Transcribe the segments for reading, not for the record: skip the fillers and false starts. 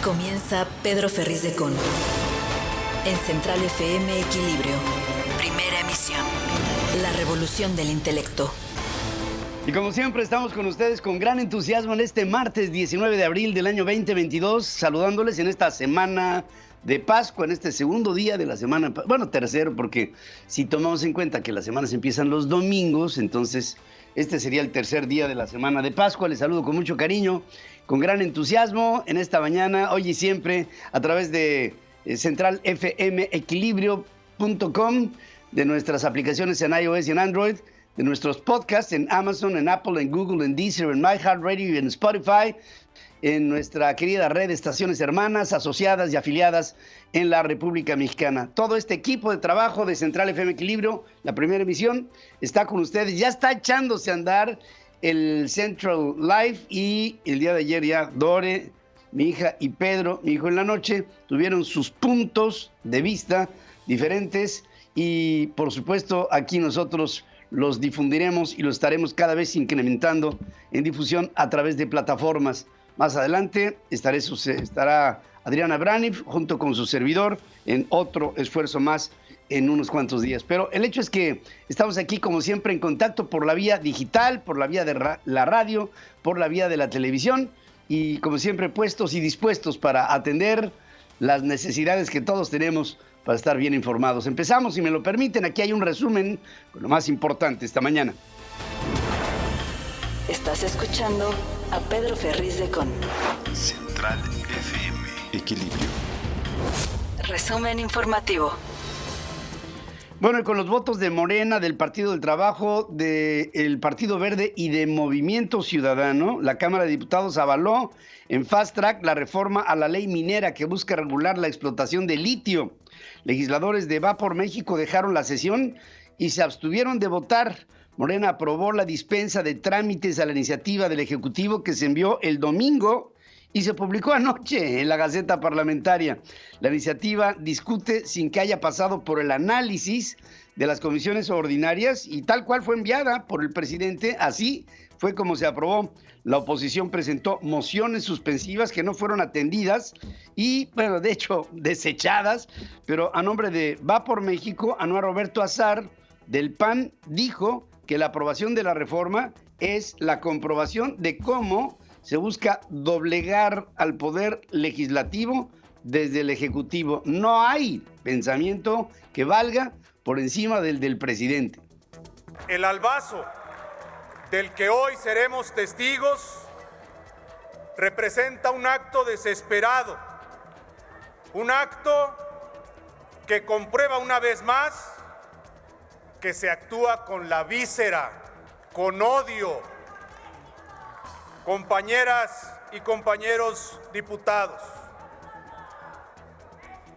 Comienza Pedro Ferriz de Con. En Central FM Equilibrio. Primera emisión. La revolución del intelecto. Y como siempre estamos con ustedes con gran entusiasmo en este martes 19 de abril del año 2022, saludándoles en esta semana de Pascua, en este segundo día de la semana, bueno, tercero, porque si tomamos en cuenta que las semanas empiezan los domingos, entonces este sería el tercer día de la semana de Pascua. Les saludo con mucho cariño, con gran entusiasmo en esta mañana, hoy y siempre, a través de centralfmequilibrio.com, de nuestras aplicaciones en iOS y en Android, de nuestros podcasts en Amazon, en Apple, en Google, en Deezer, en iHeartRadio y en Spotify, en nuestra querida red de estaciones hermanas, asociadas y afiliadas en la República Mexicana. Todo este equipo de trabajo de Central FM Equilibrio, la primera emisión, está con ustedes. Ya está echándose a andar el Central Live y el día de ayer ya Dore, mi hija, y Pedro, mi hijo, en la noche, tuvieron sus puntos de vista diferentes y, por supuesto, aquí nosotros los difundiremos y los estaremos cada vez incrementando en difusión a través de plataformas. Más adelante estará Adriana Braniff junto con su servidor en otro esfuerzo más en unos cuantos días. Pero el hecho es que estamos aquí, como siempre, en contacto por la vía digital, por la vía de la radio, por la vía de la televisión y, como siempre, puestos y dispuestos para atender las necesidades que todos tenemos para estar bien informados. Empezamos, si me lo permiten. Aquí hay un resumen con lo más importante esta mañana. Estás escuchando a Pedro Ferriz de Con. Central FM Equilibrio. Resumen informativo. Bueno, y con los votos de Morena, del Partido del Trabajo, del Partido Verde y de Movimiento Ciudadano, la Cámara de Diputados avaló en fast track la reforma a la ley minera que busca regular la explotación de litio. Legisladores de Va por México dejaron la sesión y se abstuvieron de votar. Morena aprobó la dispensa de trámites a la iniciativa del Ejecutivo que se envió el domingo y se publicó anoche en la Gaceta Parlamentaria. La iniciativa discute sin que haya pasado por el análisis de las comisiones ordinarias y tal cual fue enviada por el presidente, así fue como se aprobó. La oposición presentó mociones suspensivas que no fueron atendidas y, bueno, de hecho, desechadas, pero a nombre de Va por México, Anuar Roberto Azar, del PAN, dijo que la aprobación de la reforma es la comprobación de cómo se busca doblegar al poder legislativo desde el Ejecutivo. No hay pensamiento que valga por encima del presidente. El albazo del que hoy seremos testigos representa un acto desesperado, un acto que comprueba una vez más que se actúa con la víscera, con odio. Compañeras y compañeros diputados,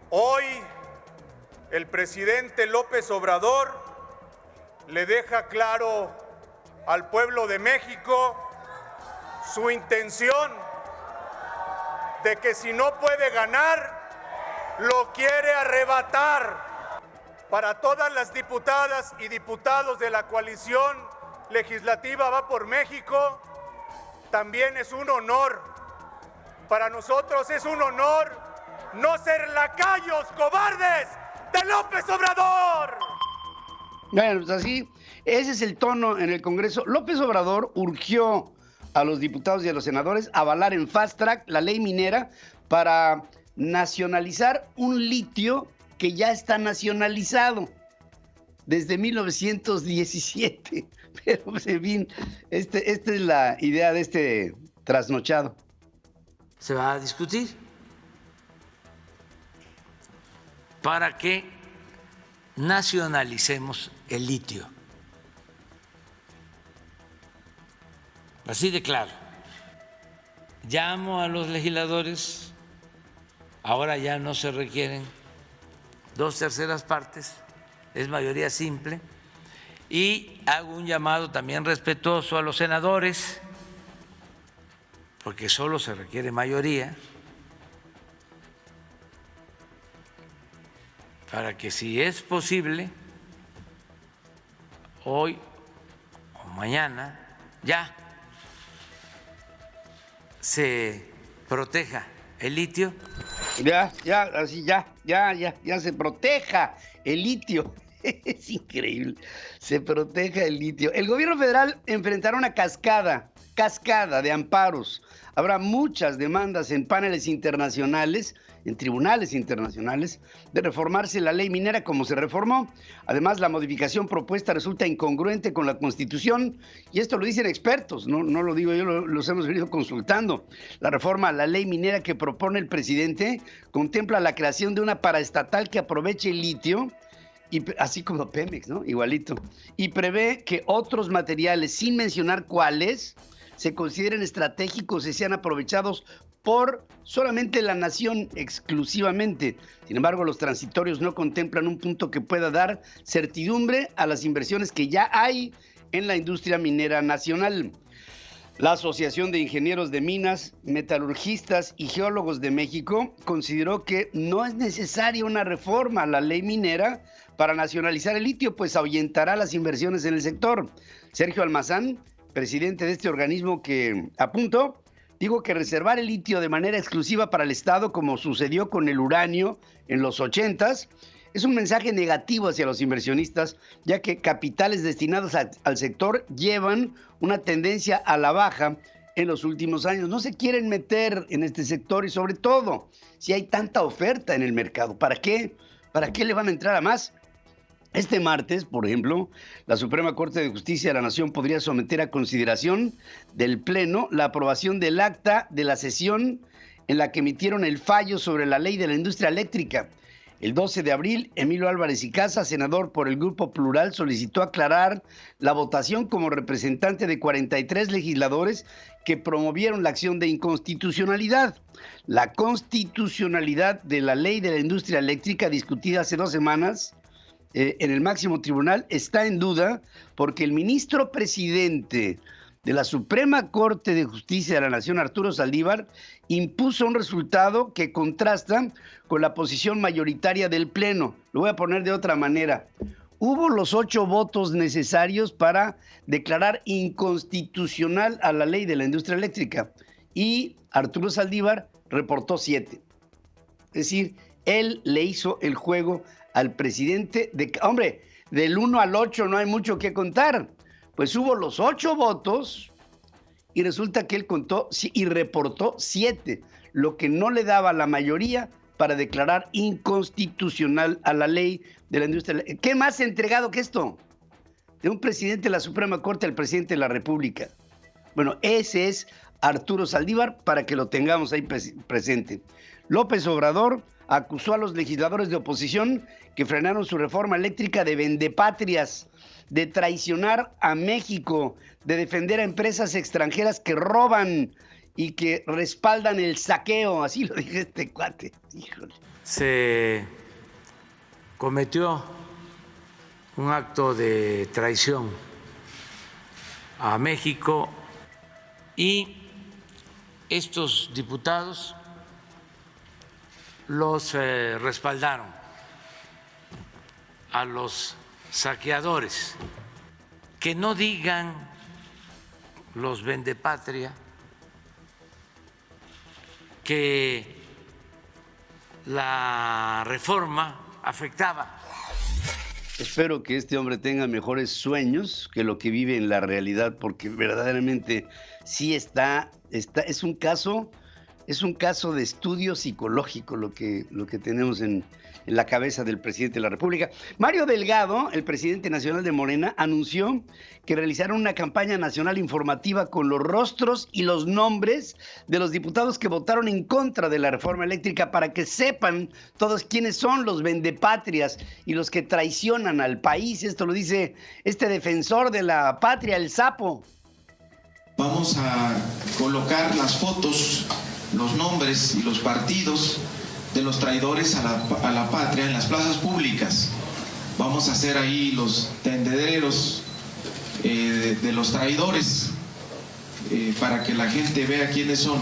hoy el presidente López Obrador le deja claro al pueblo de México su intención de que si no puede ganar, lo quiere arrebatar. Para todas las diputadas y diputados de la coalición legislativa Va por México, también es un honor, para nosotros es un honor no ser lacayos cobardes de López Obrador. Bueno, pues así, ese es el tono en el Congreso. López Obrador urgió a los diputados y a los senadores a avalar en fast track la ley minera para nacionalizar un litio que ya está nacionalizado desde 1917. Pero, pues, en fin, esta es la idea de este trasnochado. Se va a discutir para que nacionalicemos el litio. Así de claro. Llamo a los legisladores, ahora ya no se requieren 2/3 partes, es mayoría simple. Y hago un llamado también respetuoso a los senadores, porque solo se requiere mayoría, para que si es posible, hoy o mañana, ya se proteja el litio. Ya se proteja el litio. Es increíble. Se proteja el litio. El gobierno federal enfrentará una cascada de amparos. Habrá muchas demandas en paneles internacionales, en tribunales internacionales, de reformarse la ley minera como se reformó. Además, la modificación propuesta resulta incongruente con la Constitución, y esto lo dicen expertos, no lo digo yo, los hemos venido consultando. La reforma a la ley minera que propone el presidente contempla la creación de una paraestatal que aproveche el litio, y así como Pemex, ¿no? Igualito. Y prevé que otros materiales, sin mencionar cuáles, se consideren estratégicos y sean aprovechados por solamente la nación exclusivamente. Sin embargo, los transitorios no contemplan un punto que pueda dar certidumbre a las inversiones que ya hay en la industria minera nacional. La Asociación de Ingenieros de Minas, Metalurgistas y Geólogos de México consideró que no es necesaria una reforma a la ley minera para nacionalizar el litio, pues ahuyentará las inversiones en el sector. Sergio Almazán, presidente de este organismo que apuntó, dijo que reservar el litio de manera exclusiva para el Estado, como sucedió con el uranio en los 80s, es un mensaje negativo hacia los inversionistas, ya que capitales destinados al sector llevan una tendencia a la baja en los últimos años. No se quieren meter en este sector y sobre todo, si hay tanta oferta en el mercado, ¿para qué? ¿Para qué le van a entrar a más? Este martes, por ejemplo, la Suprema Corte de Justicia de la Nación podría someter a consideración del Pleno la aprobación del acta de la sesión en la que emitieron el fallo sobre la ley de la industria eléctrica. El 12 de abril, Emilio Álvarez y Casa, senador por el Grupo Plural, solicitó aclarar la votación como representante de 43 legisladores que promovieron la acción de inconstitucionalidad. La constitucionalidad de la ley de la industria eléctrica, discutida hace 2 semanas, en el máximo tribunal, está en duda porque el ministro presidente de la Suprema Corte de Justicia de la Nación, Arturo Saldívar, impuso un resultado que contrasta con la posición mayoritaria del Pleno. Lo voy a poner de otra manera. Hubo los 8 votos necesarios para declarar inconstitucional a la ley de la industria eléctrica y Arturo Saldívar reportó 7. Es decir, él le hizo el juego al presidente hombre, del 1 al 8 no hay mucho que contar. Pues hubo los 8 votos y resulta que él contó y reportó 7, lo que no le daba la mayoría para declarar inconstitucional a la ley de la industria. ¿Qué más entregado que esto? De un presidente de la Suprema Corte al presidente de la República. Bueno, ese es Arturo Saldívar, para que lo tengamos ahí presente. López Obrador acusó a los legisladores de oposición que frenaron su reforma eléctrica de vendepatrias, de traicionar a México, de defender a empresas extranjeras que roban y que respaldan el saqueo. Así lo dije este cuate. Híjole. Se cometió un acto de traición a México y estos diputados los respaldaron a los saqueadores. Que no digan los vendepatria que la reforma afectaba. Espero que este hombre tenga mejores sueños que lo que vive en la realidad, porque verdaderamente sí es un caso de estudio psicológico lo que tenemos en la cabeza del presidente de la República. Mario Delgado, el presidente nacional de Morena, anunció que realizaron una campaña nacional informativa con los rostros y los nombres de los diputados que votaron en contra de la reforma eléctrica, para que sepan todos quiénes son los vendepatrias y los que traicionan al país. Esto lo dice este defensor de la patria, el Sapo. Vamos a colocar las fotos, los nombres y los partidos de los traidores a la patria en las plazas públicas. Vamos a hacer ahí los tendederos de los traidores para que la gente vea quiénes son.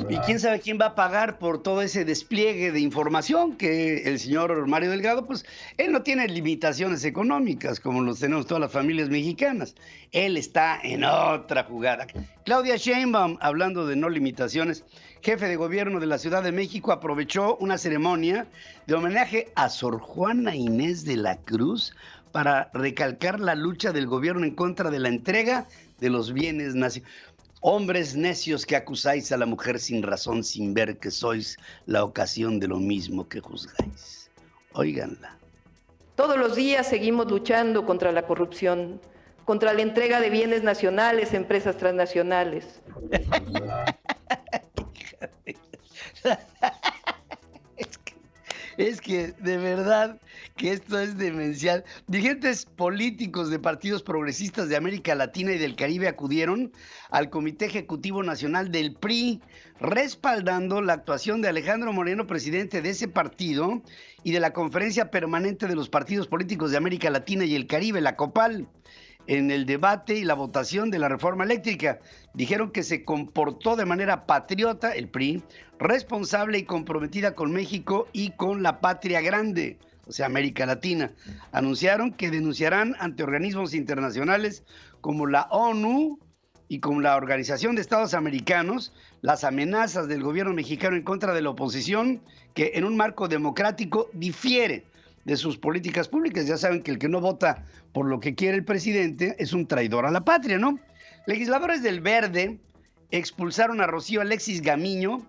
Y quién sabe quién va a pagar por todo ese despliegue de información que el señor Mario Delgado, pues él no tiene limitaciones económicas como los tenemos todas las familias mexicanas. Él está en otra jugada. Claudia Sheinbaum, hablando de no limitaciones, jefe de gobierno de la Ciudad de México, aprovechó una ceremonia de homenaje a Sor Juana Inés de la Cruz para recalcar la lucha del gobierno en contra de la entrega de los bienes nacionales. Hombres necios que acusáis a la mujer sin razón, sin ver que sois la ocasión de lo mismo que juzgáis. Óiganla. Todos los días seguimos luchando contra la corrupción, contra la entrega de bienes nacionales a empresas transnacionales. Es que de verdad que esto es demencial. Dirigentes políticos de partidos progresistas de América Latina y del Caribe acudieron al Comité Ejecutivo Nacional del PRI, respaldando la actuación de Alejandro Moreno, presidente de ese partido, y de la Conferencia Permanente de los Partidos Políticos de América Latina y el Caribe, la COPAL, en el debate y la votación de la reforma eléctrica. Dijeron que se comportó de manera patriota, el PRI, responsable y comprometida con México y con la patria grande, o sea, América Latina. Anunciaron que denunciarán ante organismos internacionales como la ONU y como la Organización de Estados Americanos las amenazas del gobierno mexicano en contra de la oposición, que en un marco democrático difiere de sus políticas públicas. Ya saben que el que no vota por lo que quiere el presidente es un traidor a la patria, ¿no? Legisladores del Verde expulsaron a Rocío Alexis Gamiño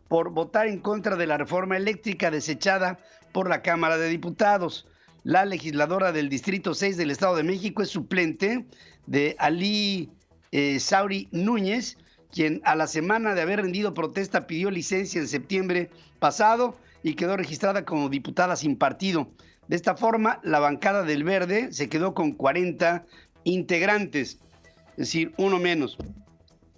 por votar en contra de la reforma eléctrica desechada por la Cámara de Diputados. La legisladora del Distrito 6 del Estado de México es suplente de Ali Sauri Núñez, quien a la semana de haber rendido protesta pidió licencia en septiembre pasado y quedó registrada como diputada sin partido. De esta forma, la bancada del Verde se quedó con 40 integrantes, es decir, uno menos.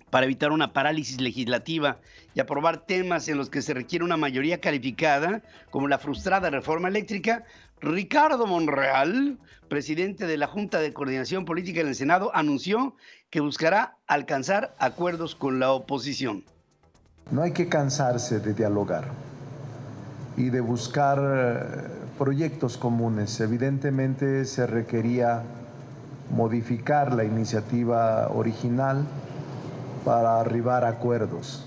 Para evitar una parálisis legislativa y aprobar temas en los que se requiere una mayoría calificada, como la frustrada reforma eléctrica, Ricardo Monreal, presidente de la Junta de Coordinación Política en el Senado, anunció que buscará alcanzar acuerdos con la oposición. No hay que cansarse de dialogar y de buscar proyectos comunes. Evidentemente se requería modificar la iniciativa original para arribar a acuerdos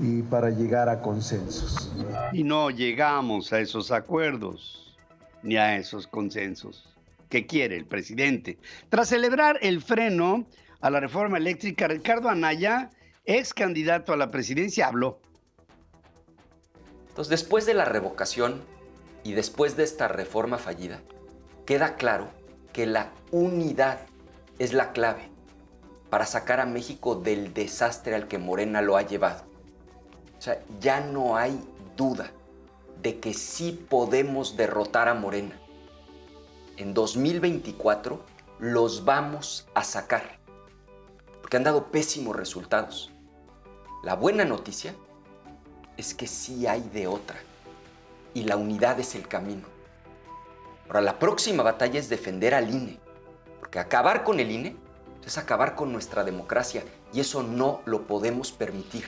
y para llegar a consensos. Y no llegamos a esos acuerdos ni a esos consensos. ¿Qué quiere el presidente? Tras celebrar el freno a la reforma eléctrica, Ricardo Anaya, ex candidato a la presidencia, habló. Entonces, después de la revocación y después de esta reforma fallida, queda claro que la unidad es la clave para sacar a México del desastre al que Morena lo ha llevado. O sea, ya no hay duda de que sí podemos derrotar a Morena. En 2024 los vamos a sacar, porque han dado pésimos resultados. La buena noticia es que sí hay de otra, y la unidad es el camino. Ahora, la próxima batalla es defender al INE, porque acabar con el INE es acabar con nuestra democracia, y eso no lo podemos permitir.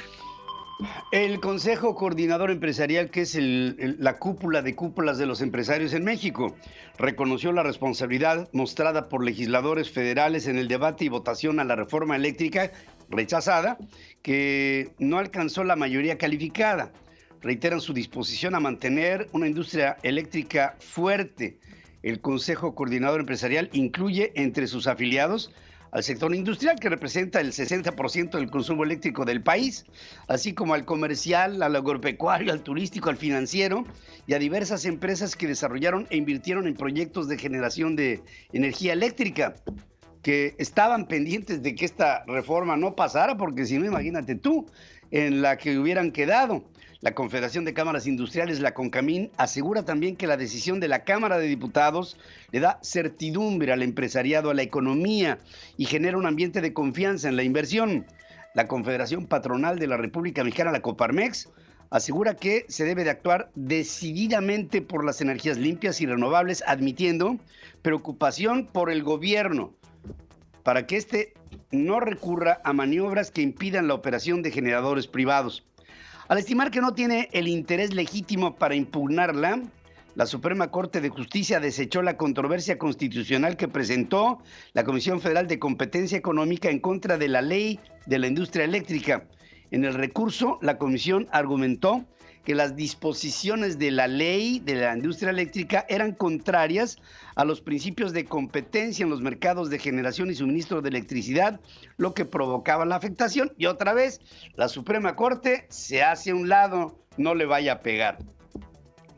El Consejo Coordinador Empresarial, que es la cúpula de cúpulas de los empresarios en México, reconoció la responsabilidad mostrada por legisladores federales en el debate y votación a la reforma eléctrica rechazada, que no alcanzó la mayoría calificada. Reiteran su disposición a mantener una industria eléctrica fuerte. El Consejo Coordinador Empresarial incluye entre sus afiliados al sector industrial, que representa el 60% del consumo eléctrico del país, así como al comercial, al agropecuario, al turístico, al financiero y a diversas empresas que desarrollaron e invirtieron en proyectos de generación de energía eléctrica, que estaban pendientes de que esta reforma no pasara, porque si no, imagínate tú, en la que hubieran quedado. La Confederación de Cámaras Industriales, la CONCAMIN, asegura también que la decisión de la Cámara de Diputados le da certidumbre al empresariado, a la economía, y genera un ambiente de confianza en la inversión. La Confederación Patronal de la República Mexicana, la Coparmex, asegura que se debe de actuar decididamente por las energías limpias y renovables, admitiendo preocupación por el gobierno para que este no recurra a maniobras que impidan la operación de generadores privados. Al estimar que no tiene el interés legítimo para impugnarla, la Suprema Corte de Justicia desechó la controversia constitucional que presentó la Comisión Federal de Competencia Económica en contra de la ley de la industria eléctrica. En el recurso, la comisión argumentó que las disposiciones de la ley de la industria eléctrica eran contrarias a los principios de competencia en los mercados de generación y suministro de electricidad, lo que provocaba la afectación. Y otra vez, la Suprema Corte se hace a un lado, no le vaya a pegar.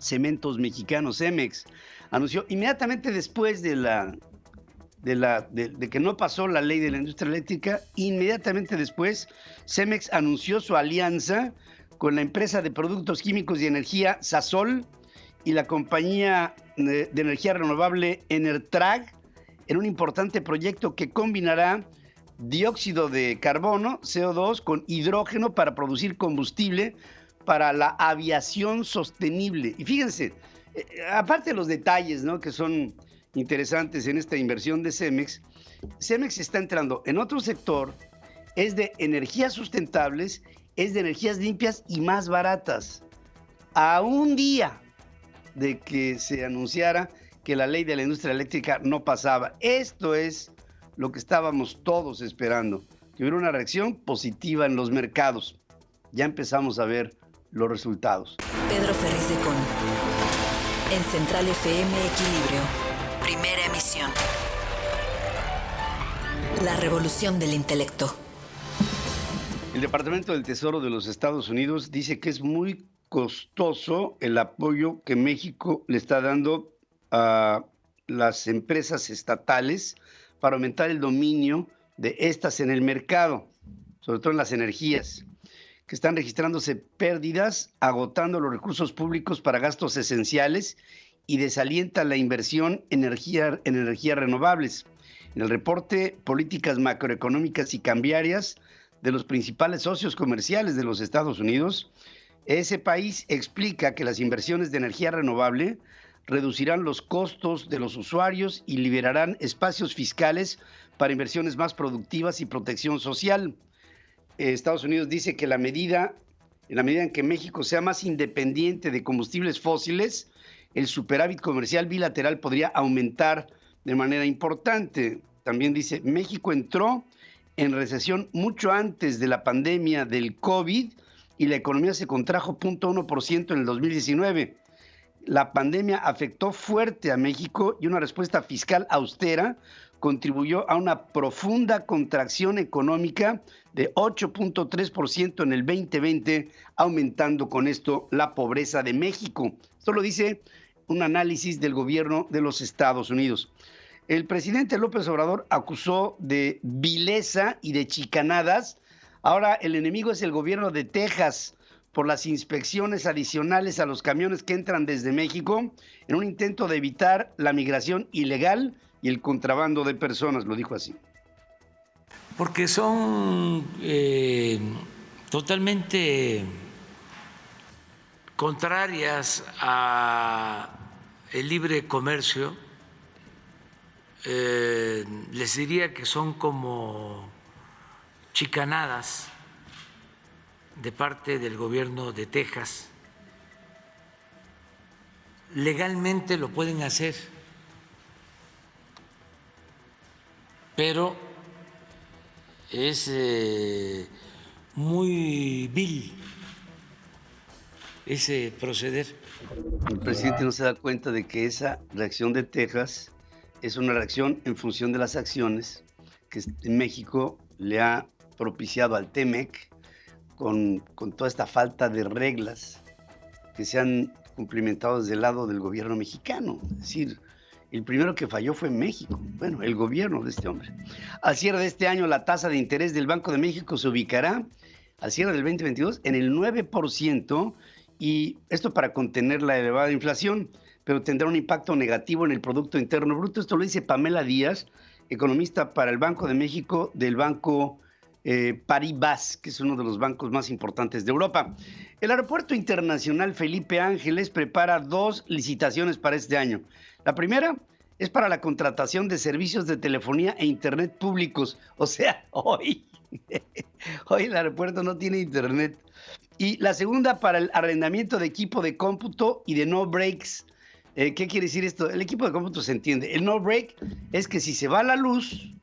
Cementos Mexicanos, Cemex, anunció inmediatamente después de que no pasó la ley de la industria eléctrica, inmediatamente después, Cemex anunció su alianza con la empresa de productos químicos y energía Sasol y la compañía de energía renovable Enertrag en un importante proyecto que combinará dióxido de carbono, CO2, con hidrógeno para producir combustible para la aviación sostenible. Y fíjense, aparte de los detalles, ¿no?, que son interesantes en esta inversión de Cemex, Cemex está entrando en otro sector, es de energías sustentables, es de energías limpias y más baratas. A un día de que se anunciara que la ley de la industria eléctrica no pasaba. Esto es lo que estábamos todos esperando, que hubiera una reacción positiva en los mercados. Ya empezamos a ver los resultados. Pedro Ferriz de Con. En Central FM Equilibrio. Primera emisión. La revolución del intelecto. El Departamento del Tesoro de los Estados Unidos dice que es muy costoso el apoyo que México le está dando a las empresas estatales para aumentar el dominio de estas en el mercado, sobre todo en las energías, que están registrándose pérdidas, agotando los recursos públicos para gastos esenciales y desalienta la inversión en energías renovables. En el reporte Políticas Macroeconómicas y Cambiarias de los principales socios comerciales de los Estados Unidos, ese país explica que las inversiones de energía renovable reducirán los costos de los usuarios y liberarán espacios fiscales para inversiones más productivas y protección social. Estados Unidos dice que en la medida en que México sea más independiente de combustibles fósiles, el superávit comercial bilateral podría aumentar de manera importante. También dice, México entró en recesión mucho antes de la pandemia del COVID y la economía se contrajo 0.1% en el 2019. La pandemia afectó fuerte a México y una respuesta fiscal austera contribuyó a una profunda contracción económica de 8.3% en el 2020, aumentando con esto la pobreza de México. Esto lo dice un análisis del gobierno de los Estados Unidos. El presidente López Obrador acusó de vileza y de chicanadas. Ahora el enemigo es el gobierno de Texas por las inspecciones adicionales a los camiones que entran desde México en un intento de evitar la migración ilegal y el contrabando de personas, lo dijo así. Porque son totalmente contrarias al libre comercio. Les diría que son como chicanadas de parte del gobierno de Texas. Legalmente lo pueden hacer, pero es muy vil ese proceder. El presidente no se da cuenta de que esa reacción de Texas es una reacción en función de las acciones que México le ha propiciado al TEMEC con toda esta falta de reglas que se han cumplimentado desde el lado del gobierno mexicano. Es decir, el primero que falló fue México, bueno, el gobierno de este hombre. Al cierre de este año, la tasa de interés del Banco de México se ubicará al cierre del 2022 en el 9%, y esto para contener la elevada inflación, pero tendrá un impacto negativo en el Producto Interno Bruto. Esto lo dice Pamela Díaz, economista para el Banco de México del Banco Paribas, que es uno de los bancos más importantes de Europa. El Aeropuerto Internacional Felipe Ángeles prepara 2 licitaciones para este año. La primera es para la contratación de servicios de telefonía e internet públicos. O sea, hoy el aeropuerto no tiene internet. Y la segunda para el arrendamiento de equipo de cómputo y de no breaks. ¿Qué quiere decir esto? El equipo de cómputo se entiende. El no break es que si se va la luz,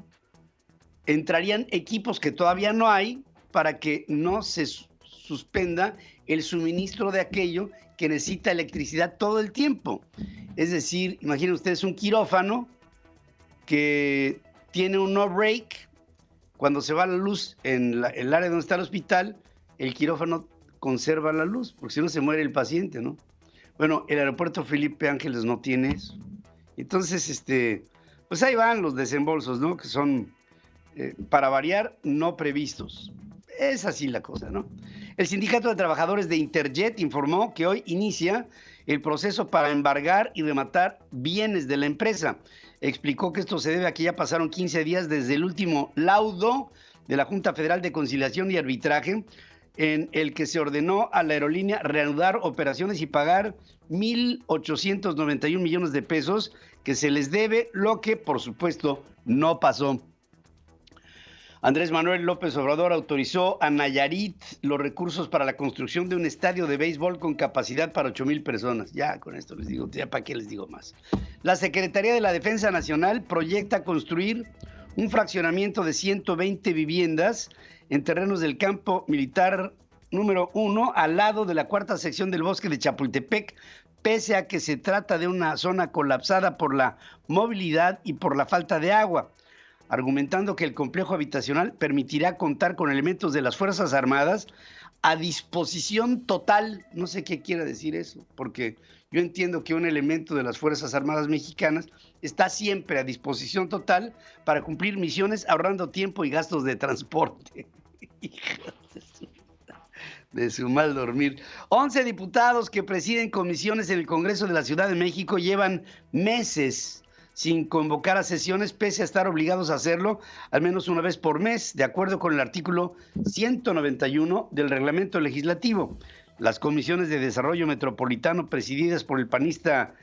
entrarían equipos que todavía no hay para que no se suspenda el suministro de aquello que necesita electricidad todo el tiempo. Es decir, imaginen ustedes un quirófano que tiene un no break. Cuando se va la luz en el área donde está el hospital, el quirófano conserva la luz, porque si no se muere el paciente, ¿no? Bueno, el aeropuerto Felipe Ángeles no tiene eso. Entonces, pues ahí van los desembolsos, ¿no? Que son, para variar, no previstos. Es así la cosa, ¿no? El Sindicato de Trabajadores de Interjet informó que hoy inicia el proceso para embargar y rematar bienes de la empresa. Explicó que esto se debe a que ya pasaron 15 días desde el último laudo de la Junta Federal de Conciliación y Arbitraje, en el que se ordenó a la aerolínea reanudar operaciones y pagar 1,891 millones de pesos que se les debe, lo que, por supuesto, no pasó. Andrés Manuel López Obrador autorizó a Nayarit los recursos para la construcción de un estadio de béisbol con capacidad para 8,000 personas. Ya con esto les digo, ya para qué les digo más. La Secretaría de la Defensa Nacional proyecta construir un fraccionamiento de 120 viviendas en terrenos del campo militar número 1, al lado de la cuarta sección del bosque de Chapultepec, pese a que se trata de una zona colapsada por la movilidad y por la falta de agua, argumentando que el complejo habitacional permitirá contar con elementos de las Fuerzas Armadas a disposición total. No sé qué quiere decir eso, porque yo entiendo que un elemento de las Fuerzas Armadas mexicanas está siempre a disposición total para cumplir misiones ahorrando tiempo y gastos de transporte. De su mal dormir. 11 diputados que presiden comisiones en el Congreso de la Ciudad de México llevan meses sin convocar a sesiones, pese a estar obligados a hacerlo al menos una vez por mes, de acuerdo con el artículo 191 del reglamento legislativo. Las comisiones de desarrollo metropolitano presididas por el panista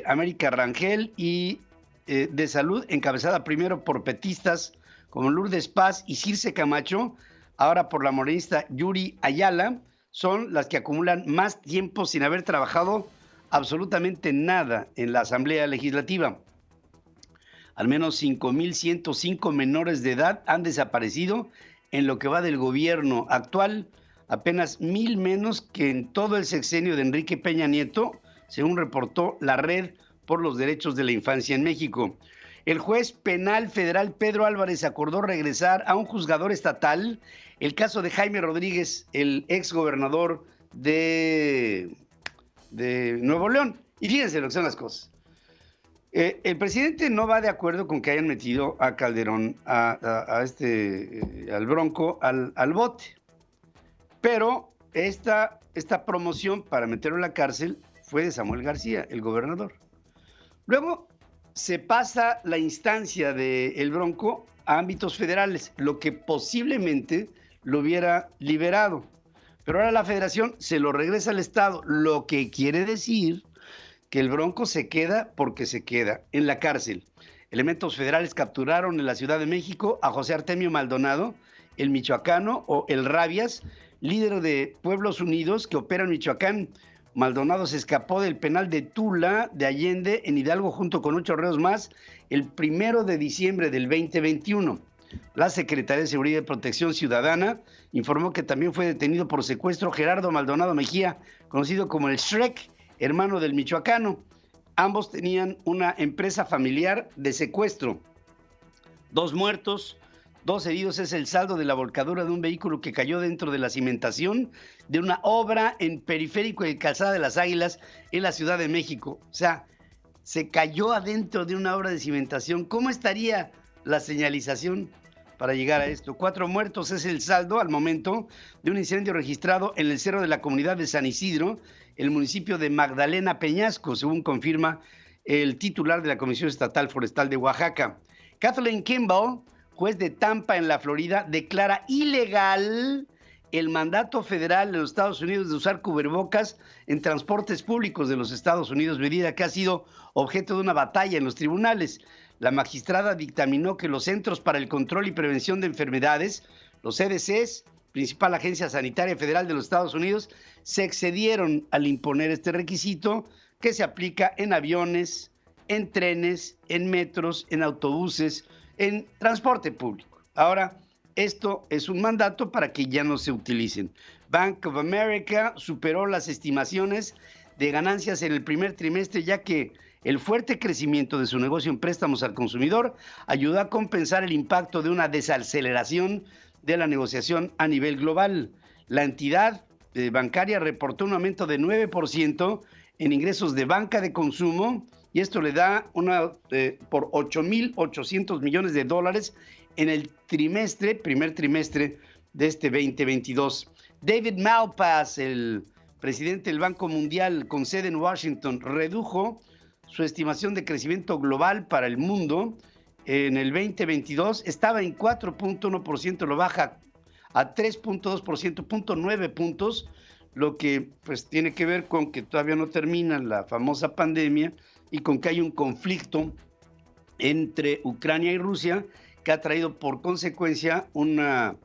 América Rangel y de salud, encabezada primero por petistas como Lourdes Paz y Circe Camacho, ahora por la morenista Yuri Ayala, son las que acumulan más tiempo sin haber trabajado absolutamente nada en la Asamblea Legislativa. Al menos 5,105 menores de edad han desaparecido en lo que va del gobierno actual, apenas 1,000 menos que en todo el sexenio de Enrique Peña Nieto, según reportó la Red por los Derechos de la Infancia en México. El juez penal federal Pedro Álvarez acordó regresar a un juzgador estatal el caso de Jaime Rodríguez, el exgobernador de Nuevo León. Y fíjense lo que son las cosas. El presidente no va de acuerdo con que hayan metido a Calderón, al Bronco, al bote. Pero esta promoción para meterlo en la cárcel fue de Samuel García, el gobernador. Luego se pasa la instancia del Bronco a ámbitos federales, lo que posiblemente lo hubiera liberado. Pero ahora la federación se lo regresa al estado, lo que quiere decir que el Bronco se queda porque se queda en la cárcel. Elementos federales capturaron en la Ciudad de México a José Artemio Maldonado, el michoacano, o el Rabias, líder de Pueblos Unidos que opera en Michoacán. Maldonado se escapó del penal de Tula de Allende en Hidalgo junto con 8 reos más el 1 de diciembre del 2021. La Secretaría de Seguridad y Protección Ciudadana informó que también fue detenido por secuestro Gerardo Maldonado Mejía, conocido como el Shrek, hermano del michoacano. Ambos tenían una empresa familiar de secuestro. 2 muertos, 2 heridos es el saldo de la volcadura de un vehículo que cayó dentro de la cimentación de una obra en Periférico y Calzada de las Águilas en la Ciudad de México. O sea, se cayó adentro de una obra de cimentación. ¿Cómo estaría la señalización para llegar a esto? 4 muertos es el saldo al momento de un incendio registrado en el cerro de la comunidad de San Isidro, el municipio de Magdalena Peñasco, según confirma el titular de la Comisión Estatal Forestal de Oaxaca. Kathleen Kimball, juez de Tampa en la Florida, declara ilegal el mandato federal de los Estados Unidos de usar cubrebocas en transportes públicos de los Estados Unidos, medida que ha sido objeto de una batalla en los tribunales. La magistrada dictaminó que los Centros para el Control y Prevención de Enfermedades, los CDCs, principal agencia sanitaria federal de los Estados Unidos, se excedieron al imponer este requisito que se aplica en aviones, en trenes, en metros, en autobuses, en transporte público. Ahora, esto es un mandato para que ya no se utilicen. Bank of America superó las estimaciones de ganancias en el primer trimestre, ya que el fuerte crecimiento de su negocio en préstamos al consumidor ayudó a compensar el impacto de una desaceleración de la negociación a nivel global. La entidad bancaria reportó un aumento de 9% en ingresos de banca de consumo, y esto le da por 8.800 millones de dólares en el primer trimestre de este 2022. David Malpass, el presidente del Banco Mundial con sede en Washington, redujo su estimación de crecimiento global para el mundo en el 2022. Estaba en 4.1%, lo baja a 3.2%, 0.9 puntos, lo que pues tiene que ver con que todavía no termina la famosa pandemia y con que hay un conflicto entre Ucrania y Rusia que ha traído por consecuencia una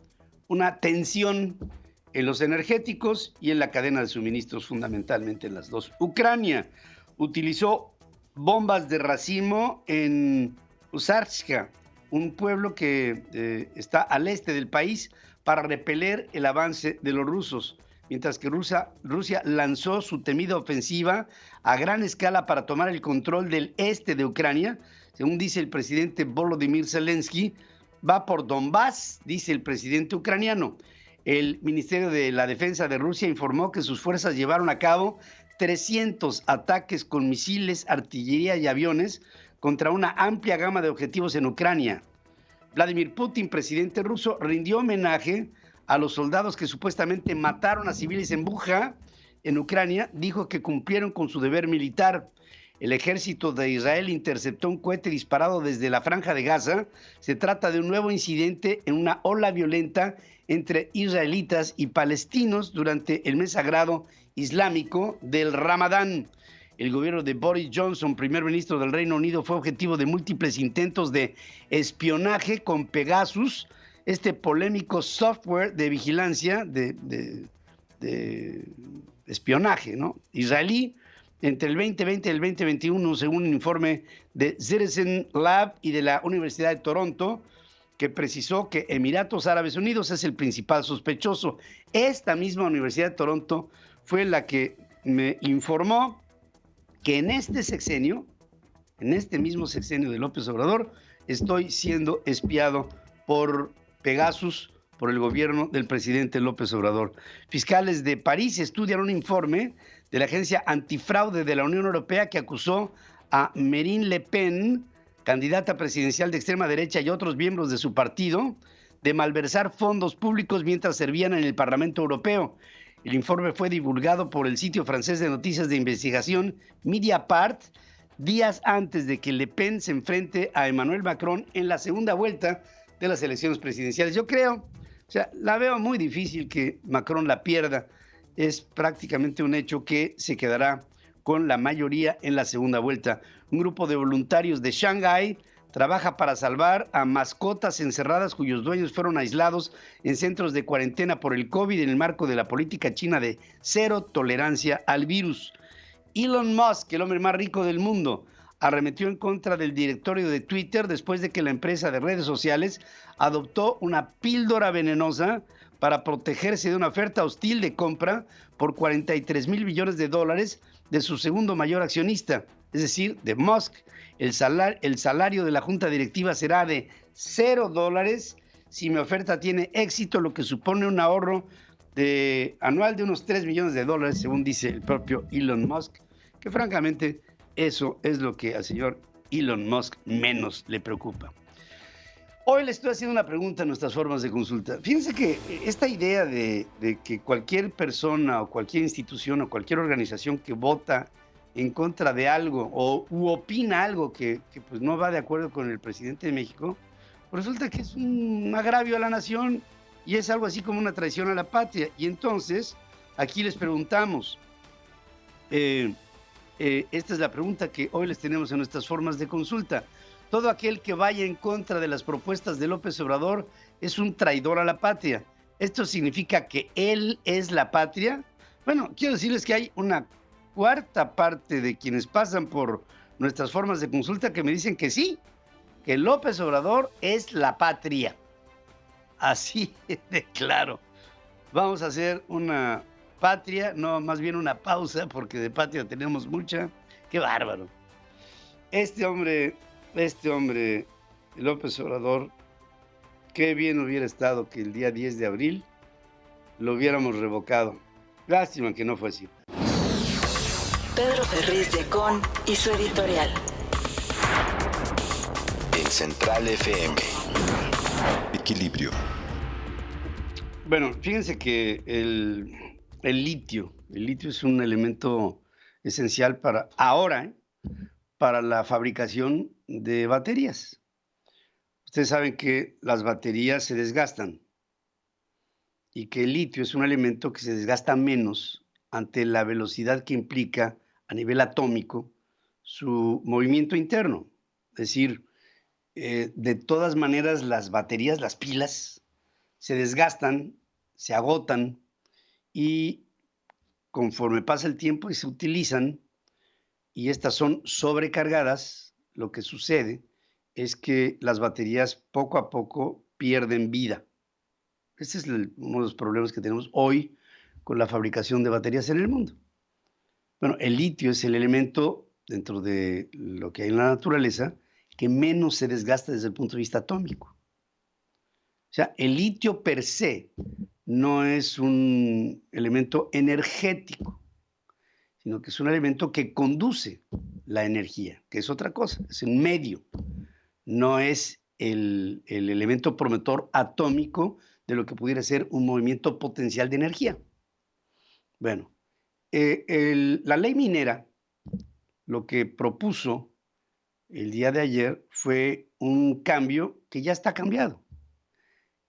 tensión en los energéticos y en la cadena de suministros, fundamentalmente en las dos. Ucrania utilizó bombas de racimo en Usarchka, un pueblo que está al este del país, para repeler el avance de los rusos, mientras que Rusia lanzó su temida ofensiva a gran escala para tomar el control del este de Ucrania. Según dice el presidente Volodymyr Zelensky, va por Donbass, dice el presidente ucraniano. El Ministerio de la Defensa de Rusia informó que sus fuerzas llevaron a cabo 300 ataques con misiles, artillería y aviones contra una amplia gama de objetivos en Ucrania. Vladimir Putin, presidente ruso, rindió homenaje a los soldados que supuestamente mataron a civiles en Bucha, en Ucrania. Dijo que cumplieron con su deber militar. El ejército de Israel interceptó un cohete disparado desde la Franja de Gaza. Se trata de un nuevo incidente en una ola violenta entre israelitas y palestinos durante el mes sagrado islámico del Ramadán. El gobierno de Boris Johnson, primer ministro del Reino Unido, fue objetivo de múltiples intentos de espionaje con Pegasus, este polémico software de vigilancia de espionaje, ¿no?, israelí, entre el 2020 y el 2021, según un informe de Citizen Lab y de la Universidad de Toronto, que precisó que Emiratos Árabes Unidos es el principal sospechoso. Esta misma Universidad de Toronto fue la que me informó que en este sexenio, en este mismo sexenio de López Obrador, estoy siendo espiado por Pegasus, por el gobierno del presidente López Obrador. Fiscales de París estudian un informe de la Agencia Antifraude de la Unión Europea que acusó a Marine Le Pen, candidata presidencial de extrema derecha, y otros miembros de su partido, de malversar fondos públicos mientras servían en el Parlamento Europeo. El informe fue divulgado por el sitio francés de noticias de investigación Mediapart días antes de que Le Pen se enfrente a Emmanuel Macron en la segunda vuelta de las elecciones presidenciales. Yo creo, la veo muy difícil que Macron la pierda. Es prácticamente un hecho que se quedará con la mayoría en la segunda vuelta. Un grupo de voluntarios de Shanghái trabaja para salvar a mascotas encerradas cuyos dueños fueron aislados en centros de cuarentena por el COVID en el marco de la política china de cero tolerancia al virus. Elon Musk, el hombre más rico del mundo, arremetió en contra del directorio de Twitter después de que la empresa de redes sociales adoptó una píldora venenosa para protegerse de una oferta hostil de compra por $43 mil millones de su segundo mayor accionista, es decir, de Musk. El salario de la junta directiva será de $0 si mi oferta tiene éxito, lo que supone un ahorro anual de unos $3 millones, según dice el propio Elon Musk, que francamente eso es lo que al señor Elon Musk menos le preocupa. Hoy le estoy haciendo una pregunta en nuestras formas de consulta. Fíjense que esta idea de que cualquier persona o cualquier institución o cualquier organización que vota en contra de algo u opina algo que pues no va de acuerdo con el presidente de México, pues resulta que es un agravio a la nación y es algo así como una traición a la patria. Y entonces, aquí les preguntamos, esta es la pregunta que hoy les tenemos en nuestras formas de consulta. ¿Todo aquel que vaya en contra de las propuestas de López Obrador es un traidor a la patria? ¿Esto significa que él es la patria? Bueno, quiero decirles que hay una cuarta parte de quienes pasan por nuestras formas de consulta que me dicen que sí, que López Obrador es la patria. Así de claro. Vamos a hacer una patria, no, más bien una pausa, porque de patria tenemos mucha. ¡Qué bárbaro! Este hombre, López Obrador, qué bien hubiera estado que el día 10 de abril lo hubiéramos revocado. Lástima que no fue así. Pedro Ferriz de Con y su editorial. En Central FM. Equilibrio. Bueno, fíjense que el litio es un elemento esencial para ahora, para la fabricación de baterías. Ustedes saben que las baterías se desgastan y que el litio es un elemento que se desgasta menos ante la velocidad que implica a nivel atómico su movimiento interno. Es decir, de todas maneras las baterías, las pilas, se desgastan, se agotan y conforme pasa el tiempo y se utilizan y estas son sobrecargadas, lo que sucede es que las baterías poco a poco pierden vida. Ese es uno de los problemas que tenemos hoy con la fabricación de baterías en el mundo. Bueno, el litio es el elemento dentro de lo que hay en la naturaleza que menos se desgasta desde el punto de vista atómico. O sea, el litio per se no es un elemento energético, sino que es un elemento que conduce la energía, que es otra cosa, es un medio, no es el elemento promotor atómico de lo que pudiera ser un movimiento potencial de energía. Bueno, la ley minera, lo que propuso el día de ayer fue un cambio que ya está cambiado,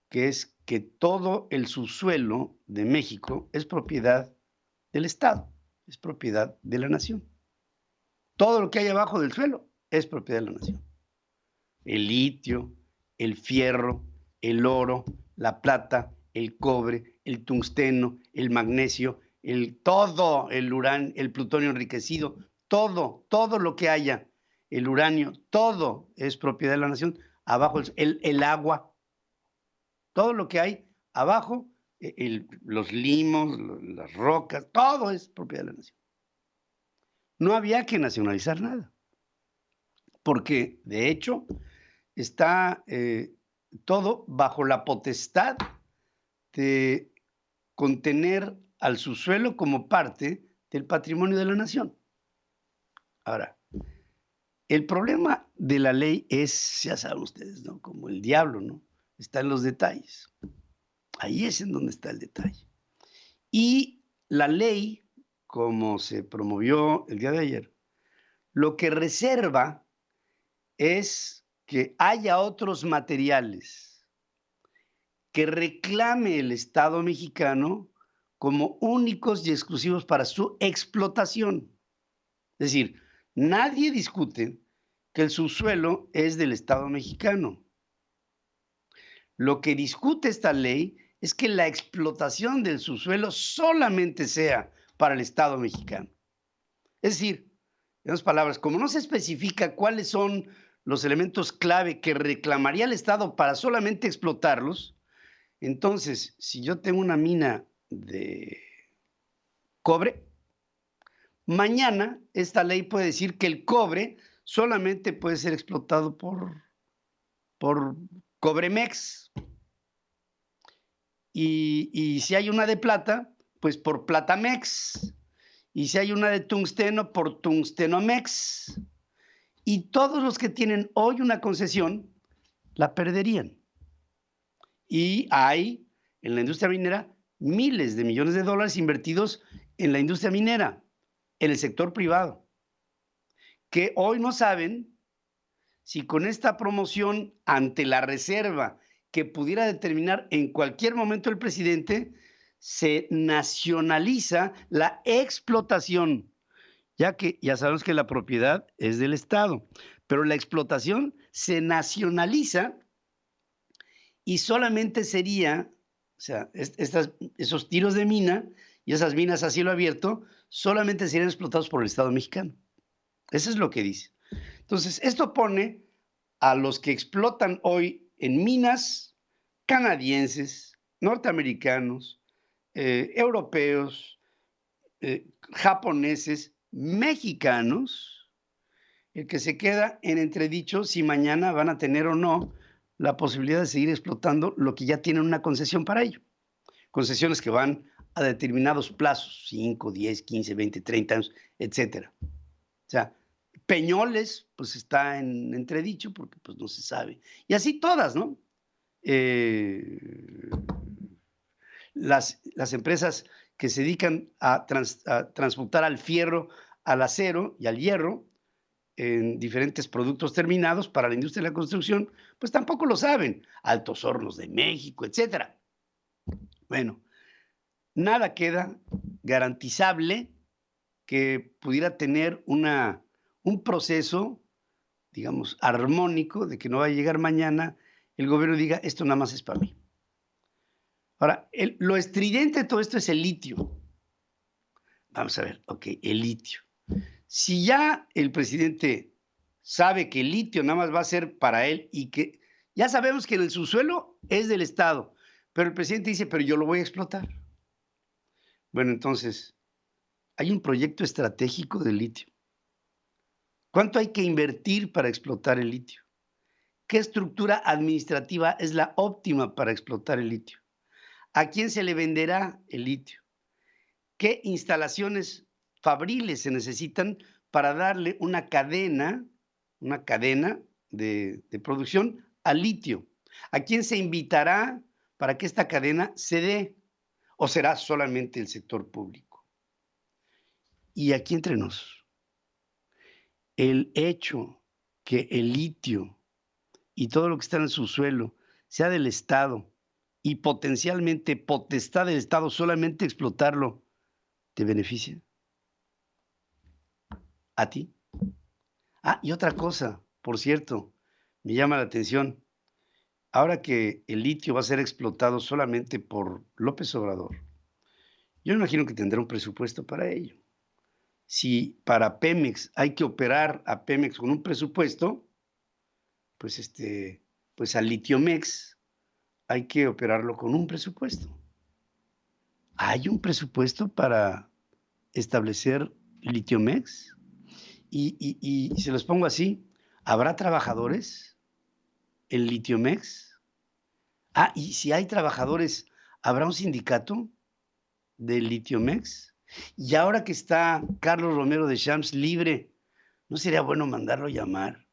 que es que todo el subsuelo de México es propiedad del Estado, es propiedad de la nación. Todo lo que hay abajo del suelo es propiedad de la nación. El litio, el fierro, el oro, la plata, el cobre, el tungsteno, el magnesio, todo el uranio, el plutonio enriquecido, todo lo que haya, el uranio, todo es propiedad de la nación. Abajo el agua, todo lo que hay abajo, los limos, las rocas, todo es propiedad de la nación. No había que nacionalizar nada, porque de hecho está todo bajo la potestad de contener al subsuelo como parte del patrimonio de la nación. Ahora, el problema de la ley es, ya saben ustedes, ¿no? Como el diablo, ¿no? Está en los detalles. Ahí es en donde está el detalle. Y la ley, como se promovió el día de ayer, lo que reserva es que haya otros materiales que reclame el Estado mexicano como únicos y exclusivos para su explotación. Es decir, nadie discute que el subsuelo es del Estado mexicano. Lo que discute esta ley es que la explotación del subsuelo solamente sea para el Estado mexicano. Es decir, en otras palabras, como no se especifica cuáles son los elementos clave que reclamaría el Estado para solamente explotarlos, entonces, si yo tengo una mina de cobre, mañana esta ley puede decir que el cobre solamente puede ser explotado por Cobremex. Y si hay una de plata, pues por Platamex. Y si hay una de tungsteno, por Tungstenomex. Y todos los que tienen hoy una concesión, la perderían. Y hay en la industria minera miles de millones de dólares invertidos en la industria minera, en el sector privado, que hoy no saben si con esta promoción ante la reserva que pudiera determinar en cualquier momento el presidente, se nacionaliza la explotación, ya que ya sabemos que la propiedad es del Estado, pero la explotación se nacionaliza y solamente sería, o sea, esos tiros de mina y esas minas a cielo abierto solamente serían explotados por el Estado mexicano. Eso es lo que dice. Entonces, esto pone a los que explotan hoy en minas canadienses, norteamericanos, europeos, japoneses, mexicanos, el que se queda en entredicho si mañana van a tener o no la posibilidad de seguir explotando lo que ya tienen una concesión para ello. Concesiones que van a determinados plazos, 5, 10, 15, 20, 30 años, etcétera. O sea, Peñoles, pues está en entredicho porque pues no se sabe. Y así todas, ¿no? Las empresas que se dedican a transmutar al fierro, al acero y al hierro en diferentes productos terminados para la industria de la construcción, pues tampoco lo saben. Altos Hornos de México, etcétera. Bueno, nada queda garantizable que pudiera tener un proceso, digamos, armónico, de que no va a llegar mañana el gobierno diga, esto nada más es para mí. Ahora, lo estridente de todo esto es el litio. Vamos a ver, ok, el litio. Si ya el presidente sabe que el litio nada más va a ser para él y que ya sabemos que en el subsuelo es del Estado, pero el presidente dice, pero yo lo voy a explotar. Bueno, entonces, hay un proyecto estratégico de litio. ¿Cuánto hay que invertir para explotar el litio? ¿Qué estructura administrativa es la óptima para explotar el litio? ¿A quién se le venderá el litio? ¿Qué instalaciones fabriles se necesitan para darle una cadena de producción al litio? ¿A quién se invitará para que esta cadena se dé? ¿O será solamente el sector público? Y aquí entre nos, el hecho que el litio y todo lo que está en el subsuelo sea del Estado y potencialmente potestad del Estado solamente explotarlo, ¿te beneficia? ¿A ti? Ah, y otra cosa, por cierto, me llama la atención. Ahora que el litio va a ser explotado solamente por López Obrador, yo imagino que tendrá un presupuesto para ello. Si para Pemex hay que operar a Pemex con un presupuesto, pues al Litiomex hay que operarlo con un presupuesto. ¿Hay un presupuesto para establecer Litiomex? Y se los pongo así, ¿habrá trabajadores en Litiomex? Ah, y si hay trabajadores, ¿habrá un sindicato de Litiomex? Y ahora que está Carlos Romero de Champs libre, ¿no sería bueno mandarlo llamar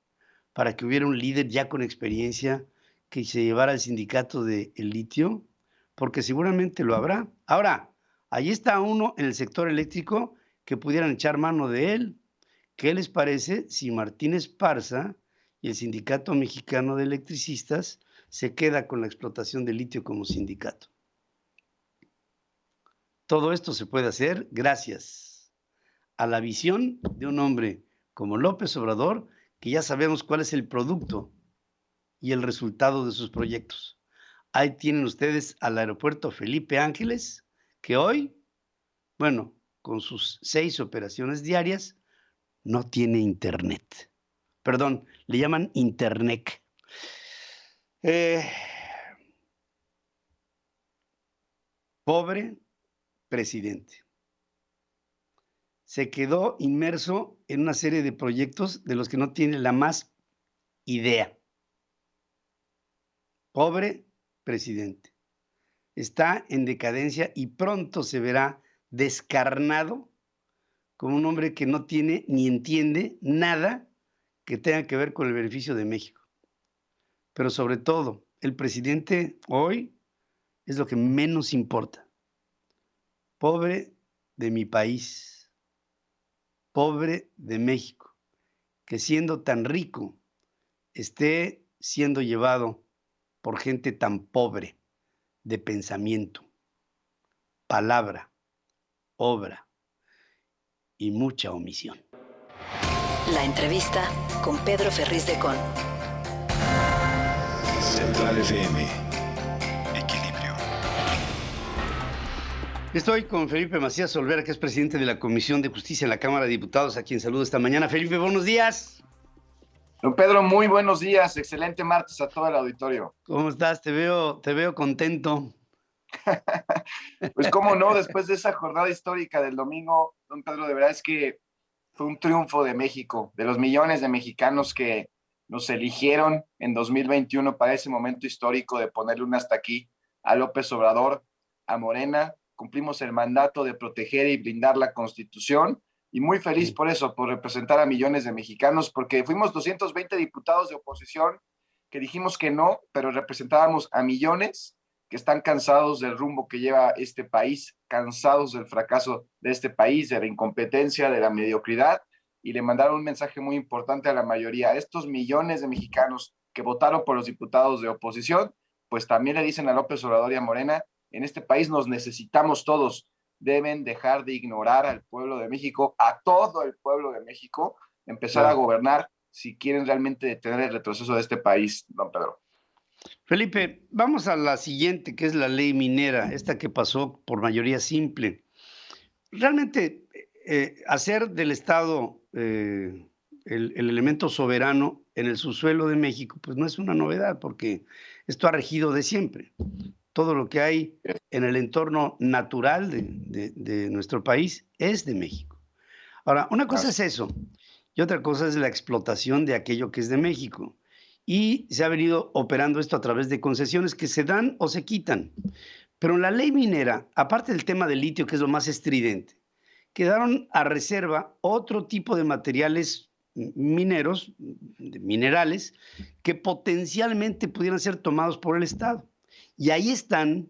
para que hubiera un líder ya con experiencia que se llevara al sindicato del litio? Porque seguramente lo habrá. Ahora, ahí está uno en el sector eléctrico que pudieran echar mano de él. ¿Qué les parece si Martín Esparza y el Sindicato Mexicano de Electricistas se queda con la explotación del litio como sindicato? Todo esto se puede hacer gracias a la visión de un hombre como López Obrador, que ya sabemos cuál es el producto y el resultado de sus proyectos. Ahí tienen ustedes al aeropuerto Felipe Ángeles, que hoy, bueno, con sus 6 operaciones diarias, no tiene internet. Perdón, le llaman internet. Pobre presidente. Se quedó inmerso en una serie de proyectos de los que no tiene la más idea. Pobre presidente. Está en decadencia y pronto se verá descarnado como un hombre que no tiene ni entiende nada que tenga que ver con el beneficio de México. Pero sobre todo, el presidente hoy es lo que menos importa. Pobre de mi país, pobre de México, que siendo tan rico esté siendo llevado por gente tan pobre de pensamiento, palabra, obra y mucha omisión. La entrevista con Pedro Ferriz de Con. Central FM. Equilibrio. Estoy con Felipe Macías Olvera, que es presidente de la Comisión de Justicia en la Cámara de Diputados, a quien saludo esta mañana. Felipe, buenos días. Don Pedro, muy buenos días. Excelente martes a todo el auditorio. ¿Cómo estás? Te veo contento. Pues cómo no, después de esa jornada histórica del domingo, don Pedro, de verdad es que fue un triunfo de México, de los millones de mexicanos que nos eligieron en 2021 para ese momento histórico de ponerle un hasta aquí a López Obrador, a Morena. Cumplimos el mandato de proteger y blindar la Constitución y muy feliz por eso, por representar a millones de mexicanos, porque fuimos 220 diputados de oposición que dijimos que no, pero representábamos a millones que están cansados del rumbo que lleva este país, cansados del fracaso de este país, de la incompetencia, de la mediocridad, y le mandaron un mensaje muy importante a la mayoría. Estos millones de mexicanos que votaron por los diputados de oposición, pues también le dicen a López Obrador y a Morena, en este país nos necesitamos todos, deben dejar de ignorar al pueblo de México, a todo el pueblo de México, empezar a gobernar si quieren realmente detener el retroceso de este país, don Pedro. Felipe, vamos a la siguiente, que es la ley minera, esta que pasó por mayoría simple. Realmente, hacer del Estado el elemento soberano en el subsuelo de México, pues no es una novedad, porque esto ha regido de siempre. Todo lo que hay en el entorno natural de nuestro país es de México. Ahora, una cosa es eso, y otra cosa es la explotación de aquello que es de México. Y se ha venido operando esto a través de concesiones que se dan o se quitan. Pero en la ley minera, aparte del tema del litio, que es lo más estridente, quedaron a reserva otro tipo de materiales mineros, de minerales, que potencialmente pudieran ser tomados por el Estado. Y ahí están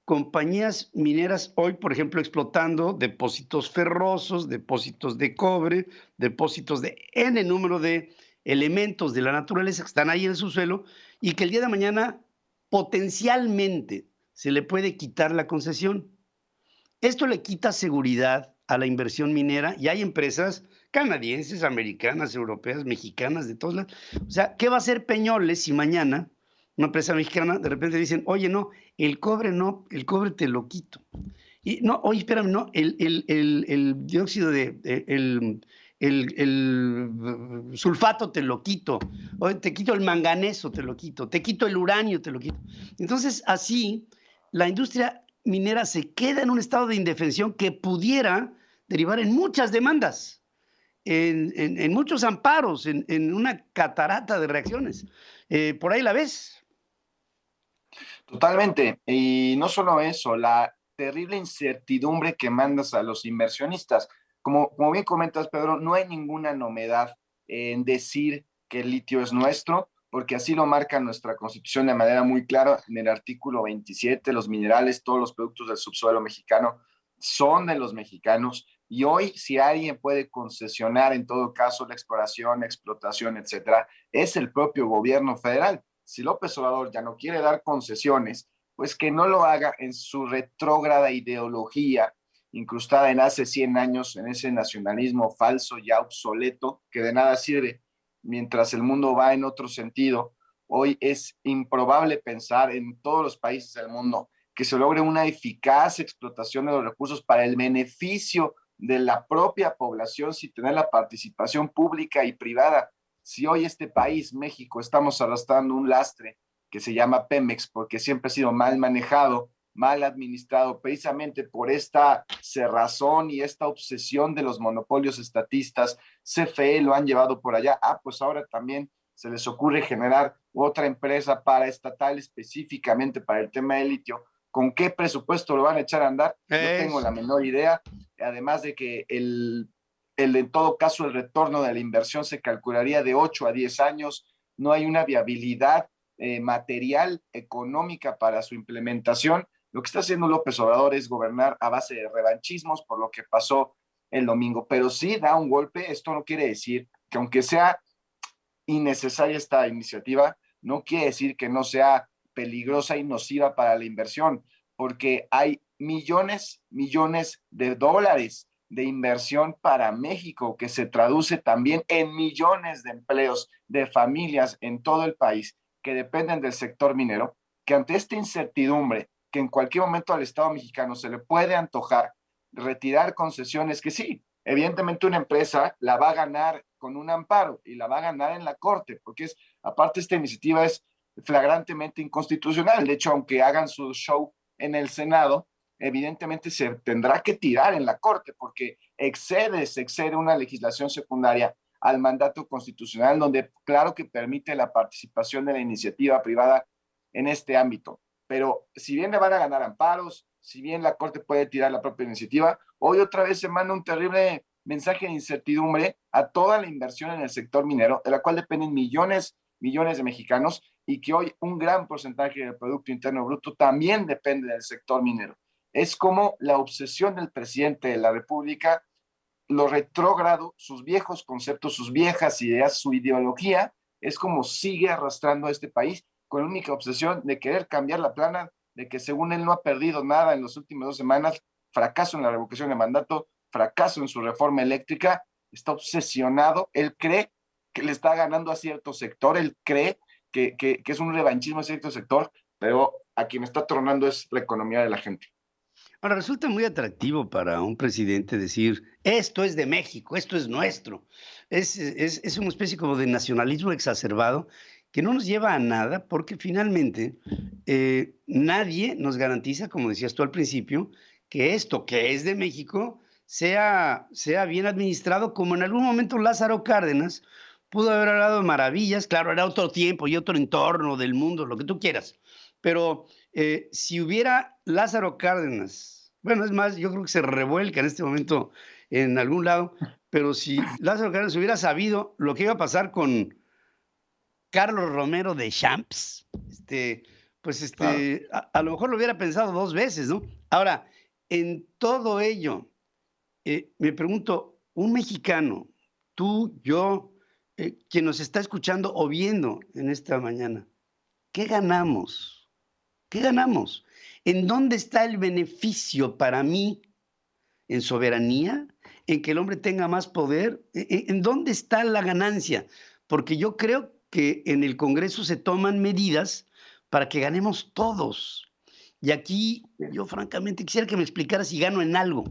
compañías mineras hoy, por ejemplo, explotando depósitos ferrosos, depósitos de cobre, depósitos de N número de elementos de la naturaleza que están ahí en el subsuelo y que el día de mañana potencialmente se le puede quitar la concesión. Esto le quita seguridad a la inversión minera y hay empresas canadienses, americanas, europeas, mexicanas, de todos lados. O sea, ¿qué va a hacer Peñoles si mañana una empresa mexicana de repente dicen, oye, no, el cobre te lo quito? Y no, oye, espérame, no, el dióxido el sulfato te lo quito, o te quito el manganeso, te lo quito, te quito el uranio, te lo quito. Entonces, así, la industria minera se queda en un estado de indefensión que pudiera derivar en muchas demandas, en muchos amparos, en una catarata de reacciones. ¿Por ahí la ves? Totalmente. Y no solo eso, la terrible incertidumbre que mandas a los inversionistas. Como bien comentas, Pedro, no hay ninguna novedad en decir que el litio es nuestro, porque así lo marca nuestra Constitución de manera muy clara en el artículo 27, los minerales, todos los productos del subsuelo mexicano son de los mexicanos, y hoy si alguien puede concesionar en todo caso la exploración, explotación, etcétera, es el propio gobierno federal. Si López Obrador ya no quiere dar concesiones, pues que no lo haga en su retrógrada ideología incrustada en hace 100 años, en ese nacionalismo falso ya obsoleto que de nada sirve mientras el mundo va en otro sentido. Hoy es improbable pensar en todos los países del mundo que se logre una eficaz explotación de los recursos para el beneficio de la propia población sin tener la participación pública y privada. Si hoy este país, México, estamos arrastrando un lastre que se llama Pemex porque siempre ha sido mal manejado, mal administrado, precisamente por esta cerrazón y esta obsesión de los monopolios estatistas, CFE lo han llevado por allá, pues ahora también se les ocurre generar otra empresa paraestatal específicamente para el tema del litio. ¿Con qué presupuesto lo van a echar a andar? No tengo la menor idea, además de que en todo caso el retorno de la inversión se calcularía de 8 a 10 años, no hay una viabilidad material, económica para su implementación. Lo que está haciendo López Obrador es gobernar a base de revanchismos por lo que pasó el domingo, pero sí da un golpe. Esto no quiere decir que aunque sea innecesaria esta iniciativa, no quiere decir que no sea peligrosa y nociva para la inversión, porque hay millones de dólares de inversión para México, que se traduce también en millones de empleos de familias en todo el país que dependen del sector minero, que ante esta incertidumbre, que en cualquier momento al Estado mexicano se le puede antojar retirar concesiones, que sí, evidentemente una empresa la va a ganar con un amparo y la va a ganar en la corte, porque aparte esta iniciativa es flagrantemente inconstitucional. De hecho, aunque hagan su show en el Senado, evidentemente se tendrá que tirar en la corte, porque se excede una legislación secundaria al mandato constitucional, donde claro que permite la participación de la iniciativa privada en este ámbito. Pero si bien le van a ganar amparos, si bien la Corte puede tirar la propia iniciativa, hoy otra vez se manda un terrible mensaje de incertidumbre a toda la inversión en el sector minero, de la cual dependen millones de mexicanos, y que hoy un gran porcentaje del Producto Interno Bruto también depende del sector minero. Es como la obsesión del presidente de la República, lo retrógrado, sus viejos conceptos, sus viejas ideas, su ideología, es como sigue arrastrando a este país con la única obsesión de querer cambiar la plana, de que según él no ha perdido nada en las últimas 2 semanas, fracaso en la revocación de mandato, fracaso en su reforma eléctrica, está obsesionado, él cree que le está ganando a cierto sector, él cree que es un revanchismo a cierto sector, pero a quien está tronando es la economía de la gente. Ahora, resulta muy atractivo para un presidente decir, esto es de México, esto es nuestro. Es una especie como de nacionalismo exacerbado que no nos lleva a nada, porque finalmente nadie nos garantiza, como decías tú al principio, que esto que es de México sea bien administrado, como en algún momento Lázaro Cárdenas pudo haber hablado de maravillas. Claro, era otro tiempo y otro entorno del mundo, lo que tú quieras, pero si hubiera Lázaro Cárdenas, bueno, es más, yo creo que se revuelca en este momento en algún lado, pero si Lázaro Cárdenas hubiera sabido lo que iba a pasar con Carlos Romero de Champs, claro, a lo mejor lo hubiera pensado 2 veces, ¿no? Ahora, en todo ello, me pregunto, un mexicano, tú, yo, quien nos está escuchando o viendo en esta mañana, ¿qué ganamos? ¿Qué ganamos? ¿En dónde está el beneficio para mí? ¿En soberanía? ¿En que el hombre tenga más poder? ¿En dónde está la ganancia? Porque yo creo que en el Congreso se toman medidas para que ganemos todos. Y aquí yo francamente quisiera que me explicara si gano en algo.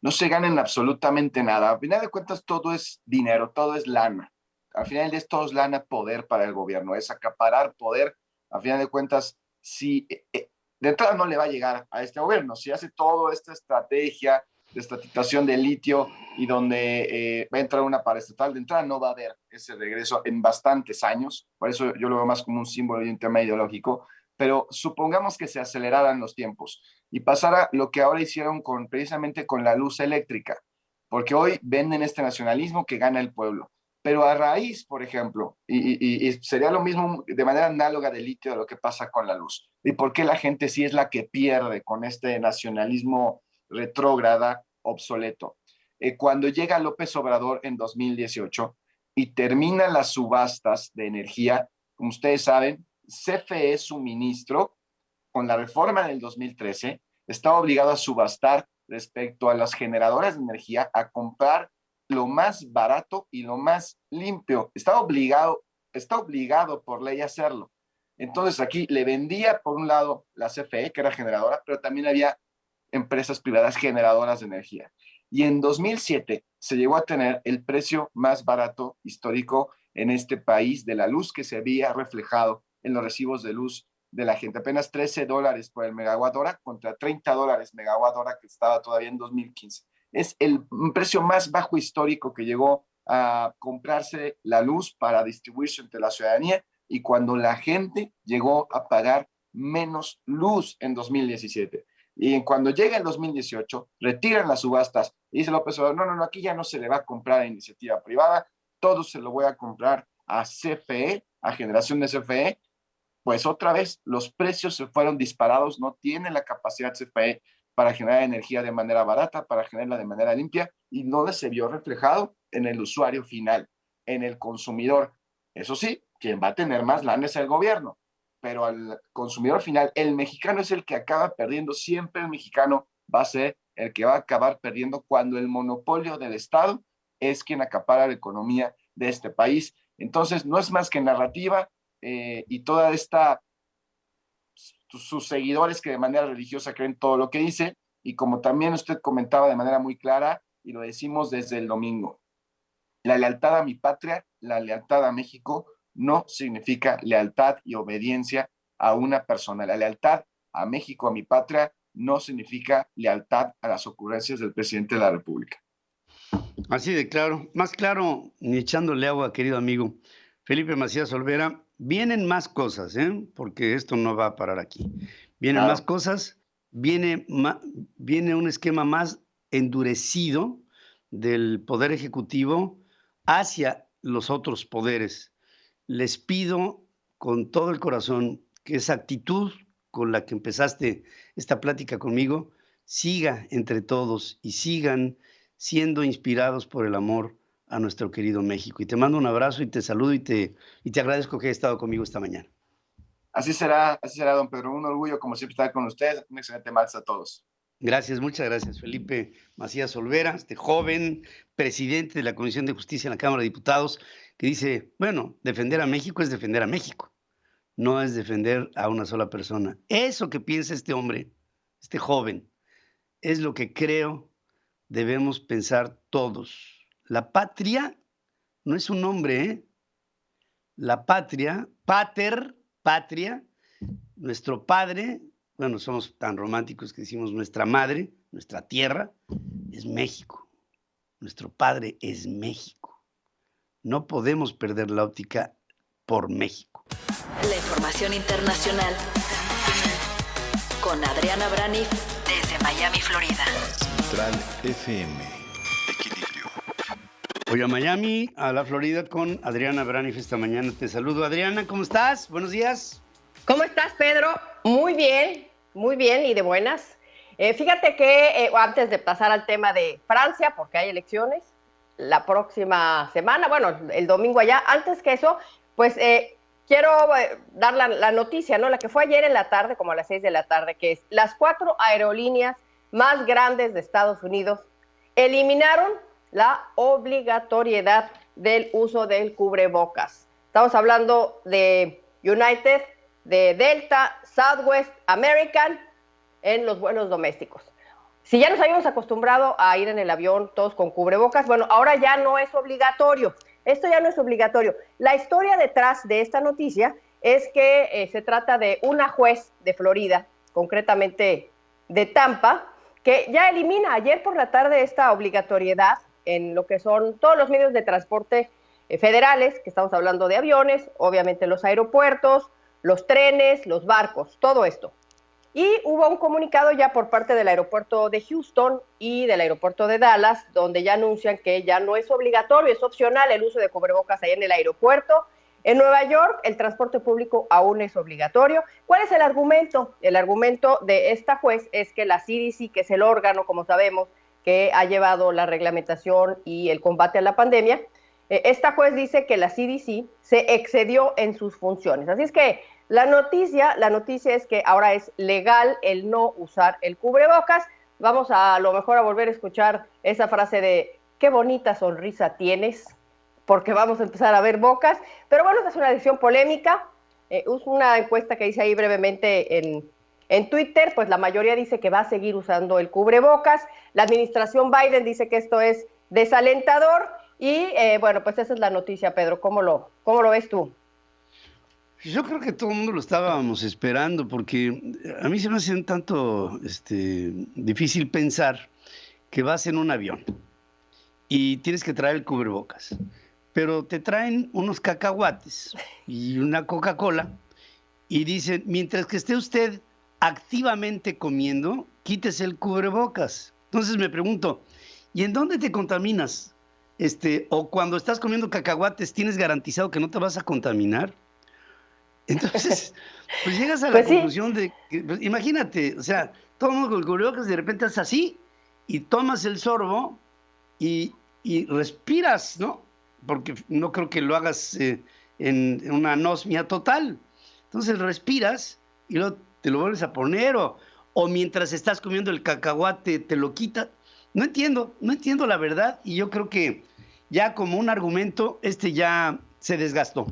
No se gana en absolutamente nada. Al final de cuentas todo es dinero, todo es lana. Al final de esto es lana, poder para el gobierno, es acaparar poder. Al final de cuentas, si de entrada no le va a llegar a este gobierno, si hace toda esta estrategia de estatización de litio y donde va a entrar una paraestatal, de entrada no va a haber ese regreso en bastantes años. Por eso yo lo veo más como un símbolo y un tema ideológico. Pero supongamos que se aceleraran los tiempos y pasara lo que ahora hicieron precisamente con la luz eléctrica, porque hoy venden este nacionalismo que gana el pueblo. Pero a raíz, por ejemplo, y sería lo mismo de manera análoga de litio a lo que pasa con la luz. ¿Y por qué la gente sí es la que pierde con este nacionalismo retrógrada, obsoleto? Cuando llega López Obrador en 2018 y termina las subastas de energía, como ustedes saben, CFE Suministro, con la reforma del 2013, está obligado a subastar respecto a las generadoras de energía, a comprar lo más barato y lo más limpio. Está obligado por ley a hacerlo. Entonces aquí le vendía por un lado la CFE, que era generadora, pero también había empresas privadas generadoras de energía. Y en 2007 se llegó a tener el precio más barato histórico en este país de la luz, que se había reflejado en los recibos de luz de la gente. Apenas $13 por el megawatt hora contra $30 megawatt hora que estaba todavía en 2015. Es el precio más bajo histórico que llegó a comprarse la luz para distribuirse entre la ciudadanía, y cuando la gente llegó a pagar menos luz en 2017. Y cuando llega el 2018, retiran las subastas y dice López Obrador, no, aquí ya no se le va a comprar a iniciativa privada, todo se lo voy a comprar a CFE, a generación de CFE. Pues otra vez los precios se fueron disparados, no tiene la capacidad CFE para generar energía de manera barata, para generarla de manera limpia, y no se vio reflejado en el usuario final, en el consumidor. Eso sí, quien va a tener más lana es el gobierno. pero al consumidor final, el mexicano es el que acaba perdiendo. Siempre el mexicano va a ser el que va a acabar perdiendo cuando el monopolio del Estado es quien acapara la economía de este país. Entonces, no es más que narrativa y toda esta, sus seguidores que de manera religiosa creen todo lo que dice, y como también usted comentaba de manera muy clara, y lo decimos desde el domingo, la lealtad a mi patria, la lealtad a México, no significa lealtad y obediencia a una persona. La lealtad a México, a mi patria, no significa lealtad a las ocurrencias del presidente de la República. Así de claro, más claro, ni echándole agua, querido amigo. Felipe Macías Olvera, vienen más cosas, porque esto no va a parar aquí. Vienen más cosas, viene un esquema más endurecido del Poder Ejecutivo hacia los otros poderes. Les pido con todo el corazón que esa actitud con la que empezaste esta plática conmigo siga entre todos y sigan siendo inspirados por el amor a nuestro querido México. Y te mando un abrazo y te saludo y te agradezco que hayas estado conmigo esta mañana. Así será, don Pedro. Un orgullo, como siempre, estar con usted. Un excelente martes a todos. Gracias, muchas gracias, Felipe Macías Olvera, este joven presidente de la Comisión de Justicia en la Cámara de Diputados, que dice, bueno, defender a México es defender a México, no es defender a una sola persona. Eso que piensa este hombre, este joven, es lo que creo debemos pensar todos. La patria no es un nombre, ¿eh? La patria, patria, nuestro padre, bueno, somos tan románticos que decimos nuestra madre, nuestra tierra, es México. Nuestro padre es México. No podemos perder la óptica por México. La información internacional con Adriana Braniff desde Miami, Florida. Central FM. Equilibrio. Voy a Miami, a la Florida, con Adriana Braniff esta mañana. Te saludo, Adriana. ¿Cómo estás? Buenos días. ¿Cómo estás, Pedro? Muy bien y de buenas. Fíjate que antes de pasar al tema de Francia, porque hay elecciones la próxima semana, bueno, el domingo allá, antes que eso, pues quiero dar la noticia, ¿no? La que fue ayer en la tarde, como a las 6 de la tarde, que es las 4 aerolíneas más grandes de Estados Unidos eliminaron la obligatoriedad del uso del cubrebocas. Estamos hablando de United, de Delta, Southwest, American, en los vuelos domésticos. Si ya nos habíamos acostumbrado a ir en el avión todos con cubrebocas, bueno, ahora ya no es obligatorio. Esto ya no es obligatorio. La historia detrás de esta noticia es que se trata de una juez de Florida, concretamente de Tampa, que ya elimina ayer por la tarde esta obligatoriedad en lo que son todos los medios de transporte federales, que estamos hablando de aviones, obviamente los aeropuertos, los trenes, los barcos, todo esto. Y hubo un comunicado ya por parte del aeropuerto de Houston y del aeropuerto de Dallas, donde ya anuncian que ya no es obligatorio, es opcional el uso de cubrebocas ahí en el aeropuerto. En Nueva York, el transporte público aún es obligatorio. ¿Cuál es el argumento? El argumento de esta juez es que la CDC, que es el órgano, como sabemos, que ha llevado la reglamentación y el combate a la pandemia, esta juez dice que la CDC se excedió en sus funciones. Así es que la noticia es que ahora es legal el no usar el cubrebocas. Vamos a lo mejor a volver a escuchar esa frase de qué bonita sonrisa tienes, porque vamos a empezar a ver bocas. Pero bueno, esta es una decisión polémica. Una encuesta que hice ahí brevemente en Twitter, pues la mayoría dice que va a seguir usando el cubrebocas. La administración Biden dice que esto es desalentador. Y bueno, pues esa es la noticia, Pedro. ¿Cómo lo ves tú? Yo creo que todo el mundo lo estábamos esperando, porque a mí se me hace un tanto difícil pensar que vas en un avión y tienes que traer el cubrebocas, pero te traen unos cacahuates y una Coca-Cola y dicen, mientras que esté usted activamente comiendo, quítese el cubrebocas. Entonces me pregunto, ¿y en dónde te contaminas? O cuando estás comiendo cacahuates, ¿tienes garantizado que no te vas a contaminar? Entonces, pues llegas a la conclusión de que, pues, imagínate, o sea, todo el mundo con el cubrebocas, de repente haces así y tomas el sorbo y respiras, ¿no? Porque no creo que lo hagas en una anosmia total. Entonces respiras y luego te lo vuelves a poner, o mientras estás comiendo el cacahuate te lo quitas. No entiendo la verdad, y yo creo que ya como un argumento ya se desgastó.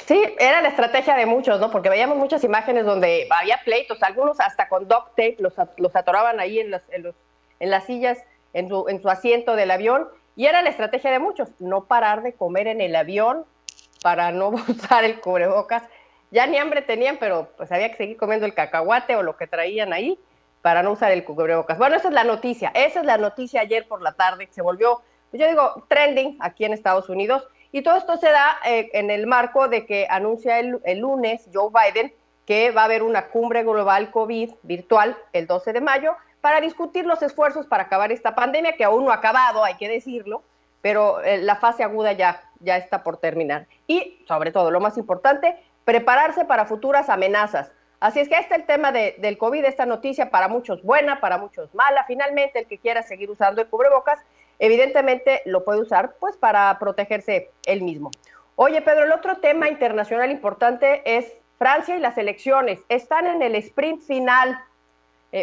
Sí, era la estrategia de muchos, ¿no? Porque veíamos muchas imágenes donde había pleitos, algunos hasta con duct tape, los atoraban ahí en las sillas, en su asiento del avión, y era la estrategia de muchos, no parar de comer en el avión para no usar el cubrebocas. Ya ni hambre tenían, pero pues había que seguir comiendo el cacahuate o lo que traían ahí para no usar el cubrebocas. Bueno, esa es la noticia ayer por la tarde, que se volvió, yo digo, trending aquí en Estados Unidos. Y todo esto se da en el marco de que anuncia el lunes Joe Biden que va a haber una cumbre global COVID virtual el 12 de mayo para discutir los esfuerzos para acabar esta pandemia, que aún no ha acabado, hay que decirlo, pero la fase aguda ya está por terminar. Y, sobre todo, lo más importante, prepararse para futuras amenazas. Así es que este es el tema del COVID, esta noticia para muchos buena, para muchos mala. Finalmente, el que quiera seguir usando el cubrebocas, evidentemente lo puede usar pues para protegerse él mismo. Oye, Pedro, el otro tema internacional importante es Francia y las elecciones. Están en el sprint final.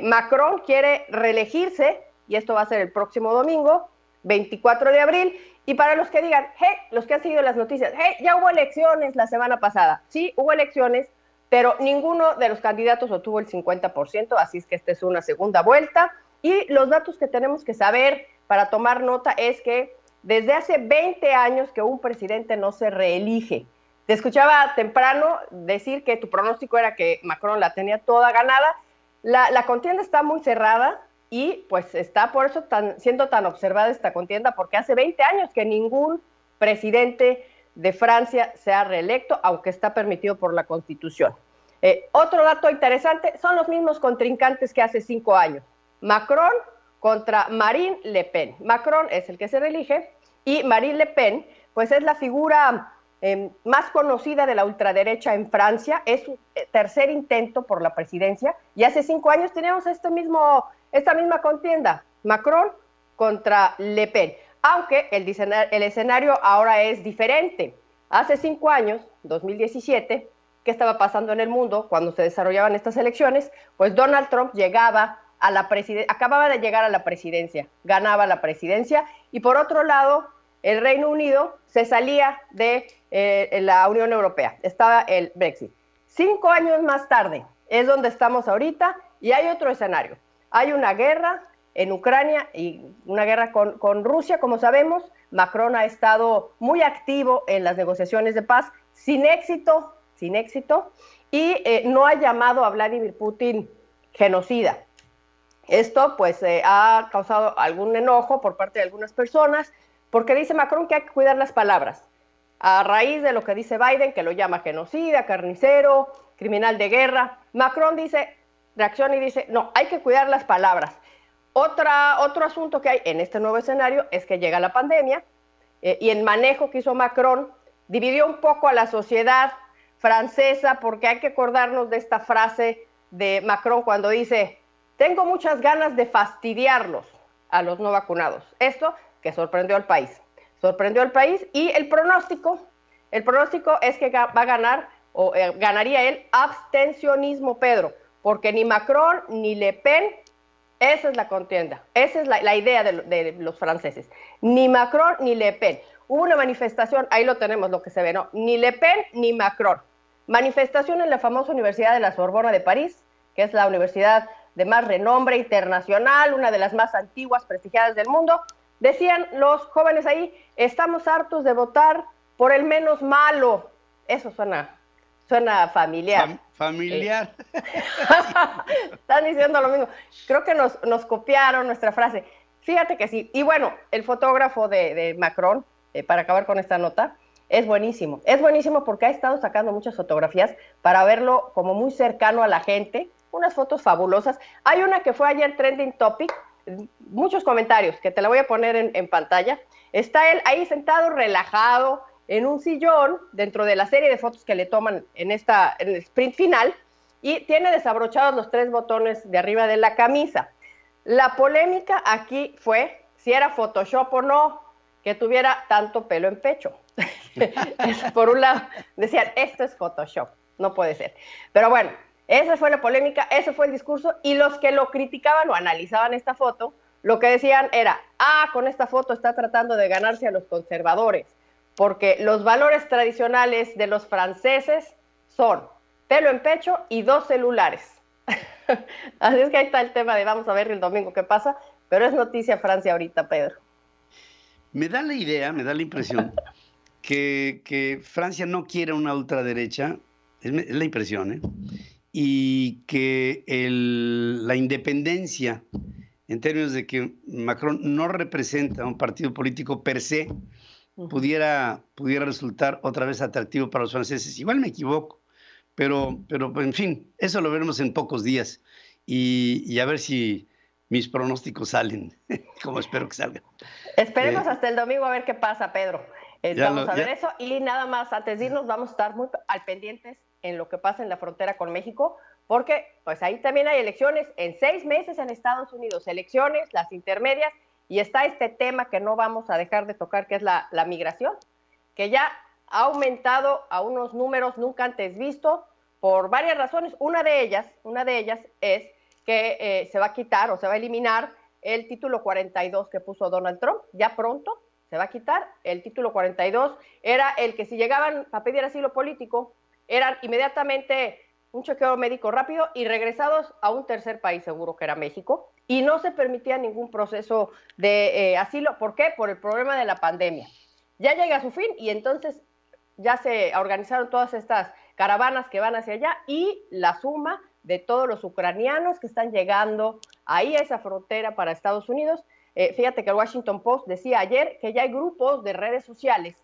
Macron quiere reelegirse, y esto va a ser el próximo domingo, 24 de abril. Y para los que digan, los que han seguido las noticias, ya hubo elecciones la semana pasada. Sí, hubo elecciones, pero ninguno de los candidatos obtuvo el 50%, así es que esta es una segunda vuelta. Y los datos que tenemos que saber para tomar nota es que desde hace 20 años que un presidente no se reelige. Te escuchaba temprano decir que tu pronóstico era que Macron la tenía toda ganada. La contienda está muy cerrada y pues está por eso siendo tan observada esta contienda, porque hace 20 años que ningún presidente de Francia se ha reelecto, aunque está permitido por la Constitución. Otro dato interesante, son los mismos contrincantes que hace 5 años. Macron contra Marine Le Pen. Macron es el que se reelige y Marine Le Pen pues es la figura más conocida de la ultraderecha en Francia, es su tercer intento por la presidencia, y hace 5 años teníamos esta misma contienda, Macron contra Le Pen, aunque el escenario ahora es diferente. Hace 5 años, 2017, ¿qué estaba pasando en el mundo cuando se desarrollaban estas elecciones? Pues Donald Trump acababa de llegar a la presidencia, ganaba la presidencia, y por otro lado, el Reino Unido se salía de la Unión Europea, estaba el Brexit. 5 años más tarde es donde estamos ahorita, y hay otro escenario. Hay una guerra en Ucrania y una guerra con Rusia, como sabemos. Macron ha estado muy activo en las negociaciones de paz, sin éxito, y no ha llamado a Vladimir Putin genocida. Esto pues ha causado algún enojo por parte de algunas personas, porque dice Macron que hay que cuidar las palabras. A raíz de lo que dice Biden, que lo llama genocida, carnicero, criminal de guerra, Macron reacciona y dice, no, hay que cuidar las palabras. Otro asunto que hay en este nuevo escenario es que llega la pandemia, y el manejo que hizo Macron dividió un poco a la sociedad francesa, porque hay que acordarnos de esta frase de Macron cuando dice, tengo muchas ganas de fastidiarlos a los no vacunados. Esto que sorprendió al país, y el pronóstico es que va a ganar, o ganaría el abstencionismo, Pedro, porque ni Macron ni Le Pen, esa es la contienda, esa es la idea de los franceses, ni Macron ni Le Pen. Hubo una manifestación, ahí lo tenemos, lo que se ve, ¿no? Ni Le Pen ni Macron. Manifestación en la famosa Universidad de la Sorbona de París, que es la universidad de más renombre internacional, una de las más antiguas, prestigiadas del mundo. Decían los jóvenes ahí, estamos hartos de votar por el menos malo. Eso suena familiar. Familiar. Están diciendo lo mismo. Creo que nos copiaron nuestra frase. Fíjate que sí. Y bueno, el fotógrafo de Macron, para acabar con esta nota, es buenísimo. Es buenísimo porque ha estado sacando muchas fotografías para verlo como muy cercano a la gente. Unas fotos fabulosas. Hay una que fue ayer trending topic, muchos comentarios, que te la voy a poner en pantalla. Está él ahí sentado, relajado, en un sillón, dentro de la serie de fotos que le toman en el sprint final, y tiene desabrochados los 3 botones de arriba de la camisa. La polémica aquí fue si era Photoshop o no, que tuviera tanto pelo en pecho. Por un lado, decían, esto es Photoshop. no puede ser. Pero bueno, esa fue la polémica, ese fue el discurso, y los que lo criticaban o analizaban esta foto, lo que decían era, con esta foto está tratando de ganarse a los conservadores, porque los valores tradicionales de los franceses son pelo en pecho y 2 celulares. Así es que ahí está el tema de vamos a ver el domingo qué pasa, pero es noticia Francia ahorita, Pedro. Me da la idea, me da la impresión que Francia no quiere una ultraderecha, es la impresión, ¿eh? Y que la independencia, en términos de que Macron no representa un partido político per se, pudiera resultar otra vez atractivo para los franceses. Igual me equivoco, pero en fin, eso lo veremos en pocos días y a ver si mis pronósticos salen, como espero que salgan. Esperemos hasta el domingo a ver qué pasa, Pedro. Vamos a ver eso, y nada más, antes de irnos, vamos a estar muy al pendientes en lo que pasa en la frontera con México, porque pues ahí también hay elecciones en 6 meses en Estados Unidos, elecciones, las intermedias, y está este tema que no vamos a dejar de tocar, que es la migración, que ya ha aumentado a unos números nunca antes vistos por varias razones. Una de ellas es que se va a quitar o se va a eliminar el título 42 que puso Donald Trump, ya pronto se va a quitar. El título 42 era el que si llegaban a pedir asilo político, eran inmediatamente un chequeo médico rápido y regresados a un tercer país seguro, que era México, y no se permitía ningún proceso de asilo. ¿Por qué? Por el problema de la pandemia. Ya llega a su fin y entonces ya se organizaron todas estas caravanas que van hacia allá, y la suma de todos los ucranianos que están llegando ahí a esa frontera para Estados Unidos. Fíjate que el Washington Post decía ayer que ya hay grupos de redes sociales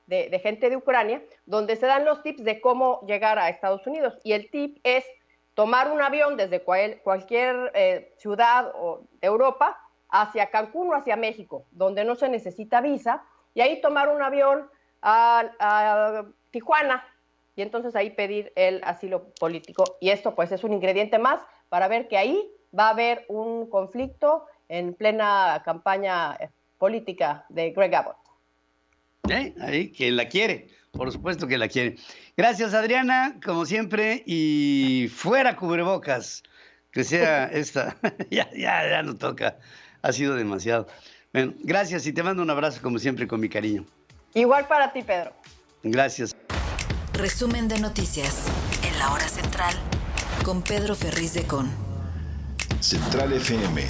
de gente de Ucrania donde se dan los tips de cómo llegar a Estados Unidos, y el tip es tomar un avión desde cualquier ciudad de Europa hacia Cancún o hacia México, donde no se necesita visa, y ahí tomar un avión a Tijuana, y entonces ahí pedir el asilo político. Y esto pues es un ingrediente más para ver que ahí va a haber un conflicto en plena campaña política de Greg Abbott. Ahí, que la quiere, por supuesto que la quiere. Gracias, Adriana, como siempre, y fuera cubrebocas, que sea esta. ya no toca, ha sido demasiado. Bueno, gracias y te mando un abrazo como siempre con mi cariño. Igual para ti, Pedro. Gracias. Resumen de noticias en la hora central con Pedro Ferriz de Con. Central FM.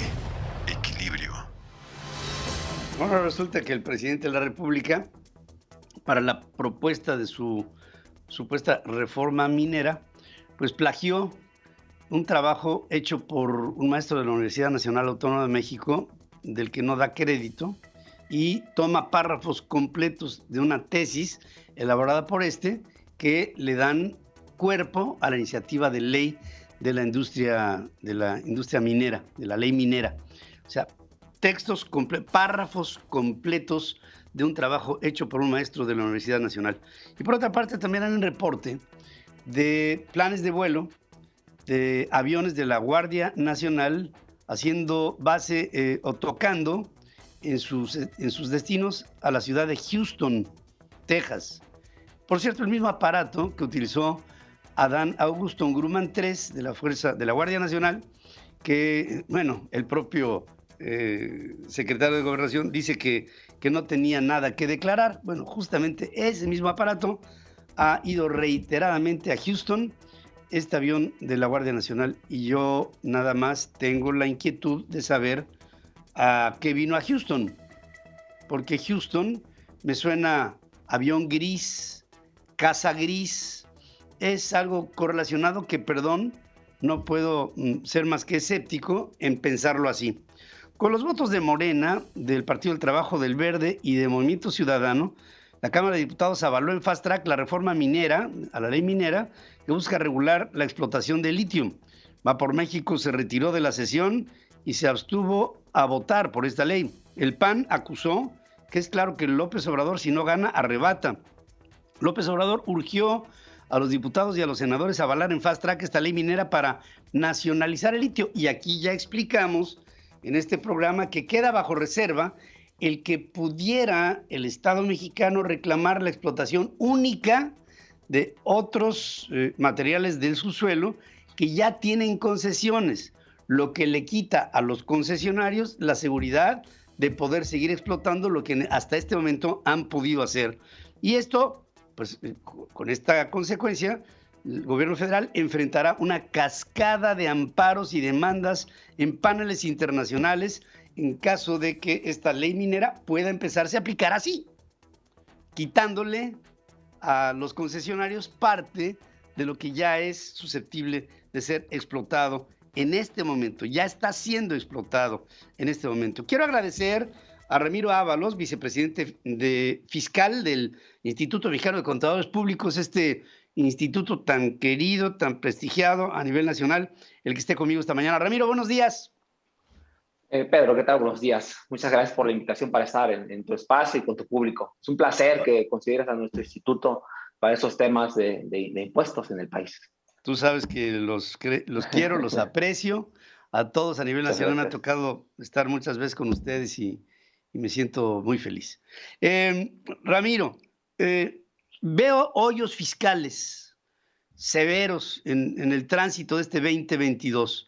Equilibrio. Bueno, resulta que el presidente de la República, para la propuesta de su supuesta reforma minera, pues plagió un trabajo hecho por un maestro de la Universidad Nacional Autónoma de México, del que no da crédito, y toma párrafos completos de una tesis elaborada por que le dan cuerpo a la iniciativa de ley de la industria minera, de la ley minera. O sea, párrafos completos de un trabajo hecho por un maestro de la Universidad Nacional. Y por otra parte también hay un reporte de planes de vuelo de aviones de la Guardia Nacional haciendo base o tocando en sus destinos a la ciudad de Houston, Texas. Por cierto, el mismo aparato que utilizó Adán Augusto Grumman III de la Guardia Nacional, que, bueno, el propio secretario de Gobernación dice que no tenía nada que declarar. Bueno, justamente ese mismo aparato ha ido reiteradamente a Houston, este avión de la Guardia Nacional, y yo nada más tengo la inquietud de saber a qué vino a Houston, porque Houston me suena avión gris, casa gris, es algo correlacionado que, perdón, no puedo ser más que escéptico en pensarlo así. Con los votos de Morena, del Partido del Trabajo, del Verde y de Movimiento Ciudadano, la Cámara de Diputados avaló en fast track la reforma minera, a la ley minera, que busca regular la explotación de litio. Va por México se retiró de la sesión y se abstuvo a votar por esta ley. El PAN acusó que es claro que López Obrador, si no gana, arrebata. López Obrador urgió a los diputados y a los senadores a avalar en fast track esta ley minera para nacionalizar el litio. Y aquí ya explicamos en este programa que queda bajo reserva el que pudiera el Estado mexicano reclamar la explotación única de otros materiales del subsuelo que ya tienen concesiones, lo que le quita a los concesionarios la seguridad de poder seguir explotando lo que hasta este momento han podido hacer. Y esto, pues con esta consecuencia, el gobierno federal enfrentará una cascada de amparos y demandas en paneles internacionales en caso de que esta ley minera pueda empezarse a aplicar así, quitándole a los concesionarios parte de lo que ya es susceptible de ser explotado en este momento, ya está siendo explotado en este momento. Quiero agradecer a Ramiro Ábalos, vicepresidente fiscal del Instituto Mexicano de Contadores Públicos, este instituto tan querido, tan prestigiado a nivel nacional, el que esté conmigo esta mañana. Ramiro, buenos días. Pedro, ¿qué tal? Buenos días. Muchas gracias por la invitación para estar en tu espacio y con tu público. Es un placer que consideres a nuestro instituto para esos temas de impuestos en el país. Tú sabes que los quiero, los aprecio. A todos a nivel nacional me ha tocado estar muchas veces con ustedes y me siento muy feliz. Ramiro, veo hoyos fiscales severos en el tránsito de este 2022.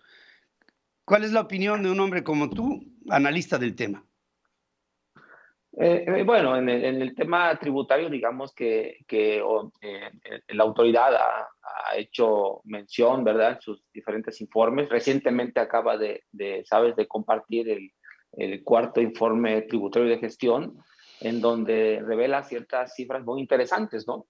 ¿Cuál es la opinión de un hombre como tú, analista del tema? Bueno, en el tema tributario, digamos que la autoridad ha hecho mención, ¿verdad?, en sus diferentes informes. Recientemente acaba de compartir el cuarto informe tributario de gestión, en donde revela ciertas cifras muy interesantes, ¿no?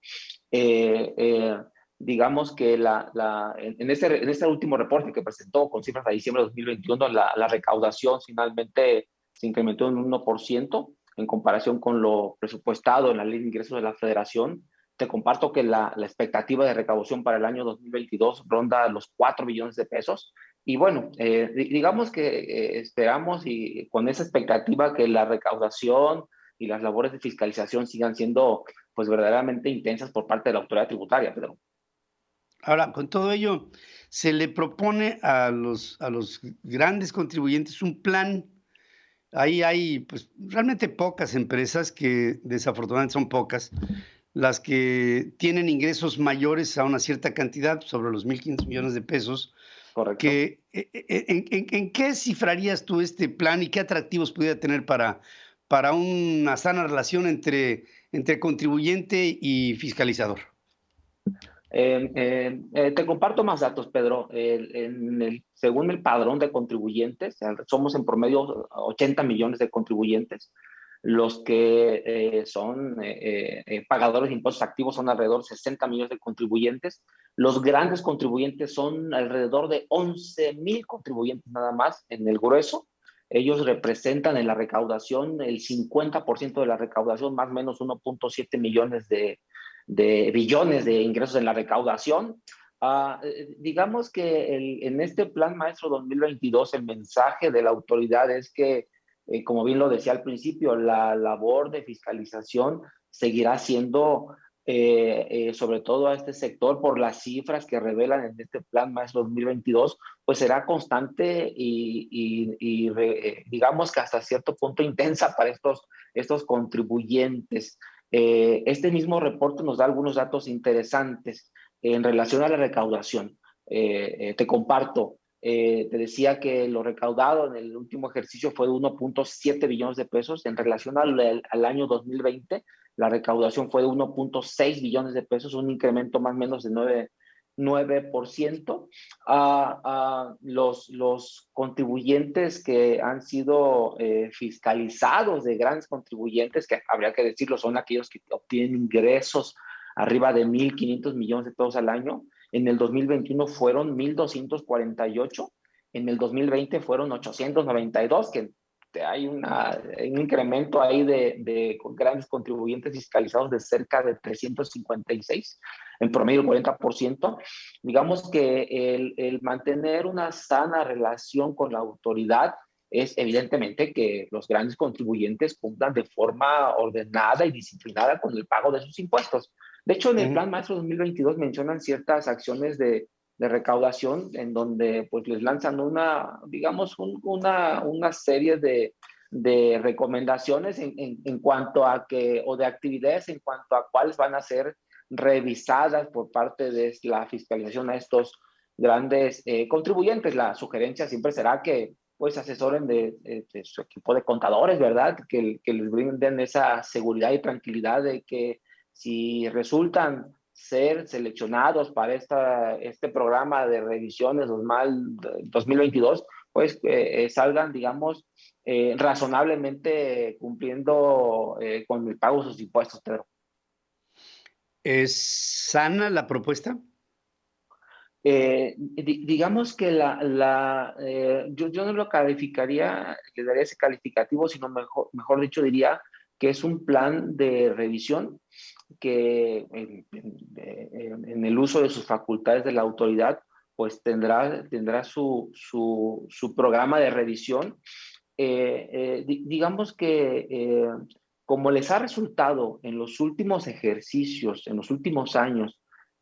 Digamos que en este último reporte que presentó con cifras a diciembre de 2021, la recaudación finalmente se incrementó en un 1%, en comparación con lo presupuestado en la Ley de Ingresos de la Federación. Te comparto que la expectativa de recaudación para el año 2022 ronda los 4 billones de pesos. Y bueno, digamos que esperamos y con esa expectativa que la recaudación y las labores de fiscalización sigan siendo pues verdaderamente intensas por parte de la autoridad tributaria, Pedro. Ahora, con todo ello, se le propone a los grandes contribuyentes un plan. Ahí hay pues, realmente pocas empresas, que desafortunadamente son pocas, las que tienen ingresos mayores a una cierta cantidad, sobre los 1.500 millones de pesos. Correcto. ¿En qué cifrarías tú este plan y qué atractivos pudiera tener para una sana relación entre contribuyente y fiscalizador? Te comparto más datos, Pedro. Según el padrón de contribuyentes, somos en promedio 80 millones de contribuyentes. Los que son pagadores de impuestos activos son alrededor de 60 millones de contribuyentes. Los grandes contribuyentes son alrededor de 11,000 contribuyentes nada más en el grueso. Ellos representan en la recaudación el 50% de la recaudación, más o menos 1.7 millones de billones de ingresos en la recaudación. Digamos que en este Plan Maestro 2022 el mensaje de la autoridad es que, como bien lo decía al principio, la labor de fiscalización seguirá siendo, sobre todo a este sector, por las cifras que revelan en este Plan Maestro 2022, pues será constante y digamos que hasta cierto punto intensa para estos contribuyentes. Este mismo reporte nos da algunos datos interesantes en relación a la recaudación. Te comparto, te decía que lo recaudado en el último ejercicio fue de 1.7 billones de pesos. En relación al año 2020, la recaudación fue de 1.6 billones de pesos, un incremento más o menos de 9%. Los contribuyentes que han sido fiscalizados de grandes contribuyentes, que habría que decirlo, son aquellos que obtienen ingresos arriba de 1.500 millones de pesos al año. En el 2021 fueron 1.248, en el 2020 fueron 892, que hay un incremento ahí de grandes contribuyentes fiscalizados de cerca de 356, en promedio el 40%. Digamos que el mantener una sana relación con la autoridad es evidentemente que los grandes contribuyentes cumplan de forma ordenada y disciplinada con el pago de sus impuestos. De hecho, en el Plan Maestro 2022 mencionan ciertas acciones de recaudación en donde pues les lanzan una serie de recomendaciones en cuanto a o de actividades en cuanto a cuáles van a ser revisadas por parte de la fiscalización a estos grandes contribuyentes. La sugerencia siempre será que pues asesoren de su equipo de contadores, ¿verdad? Que les brinden esa seguridad y tranquilidad de que si resultan ser seleccionados para este programa de revisiones 2022, pues salgan, digamos, razonablemente cumpliendo con el pago de sus impuestos, Pedro. ¿Es sana la propuesta? Digamos que yo no lo calificaría, le daría ese calificativo, sino mejor dicho diría que es un plan de revisión que en el uso de sus facultades de la autoridad pues tendrá su programa de revisión. Digamos que como les ha resultado en los últimos ejercicios, en los últimos años,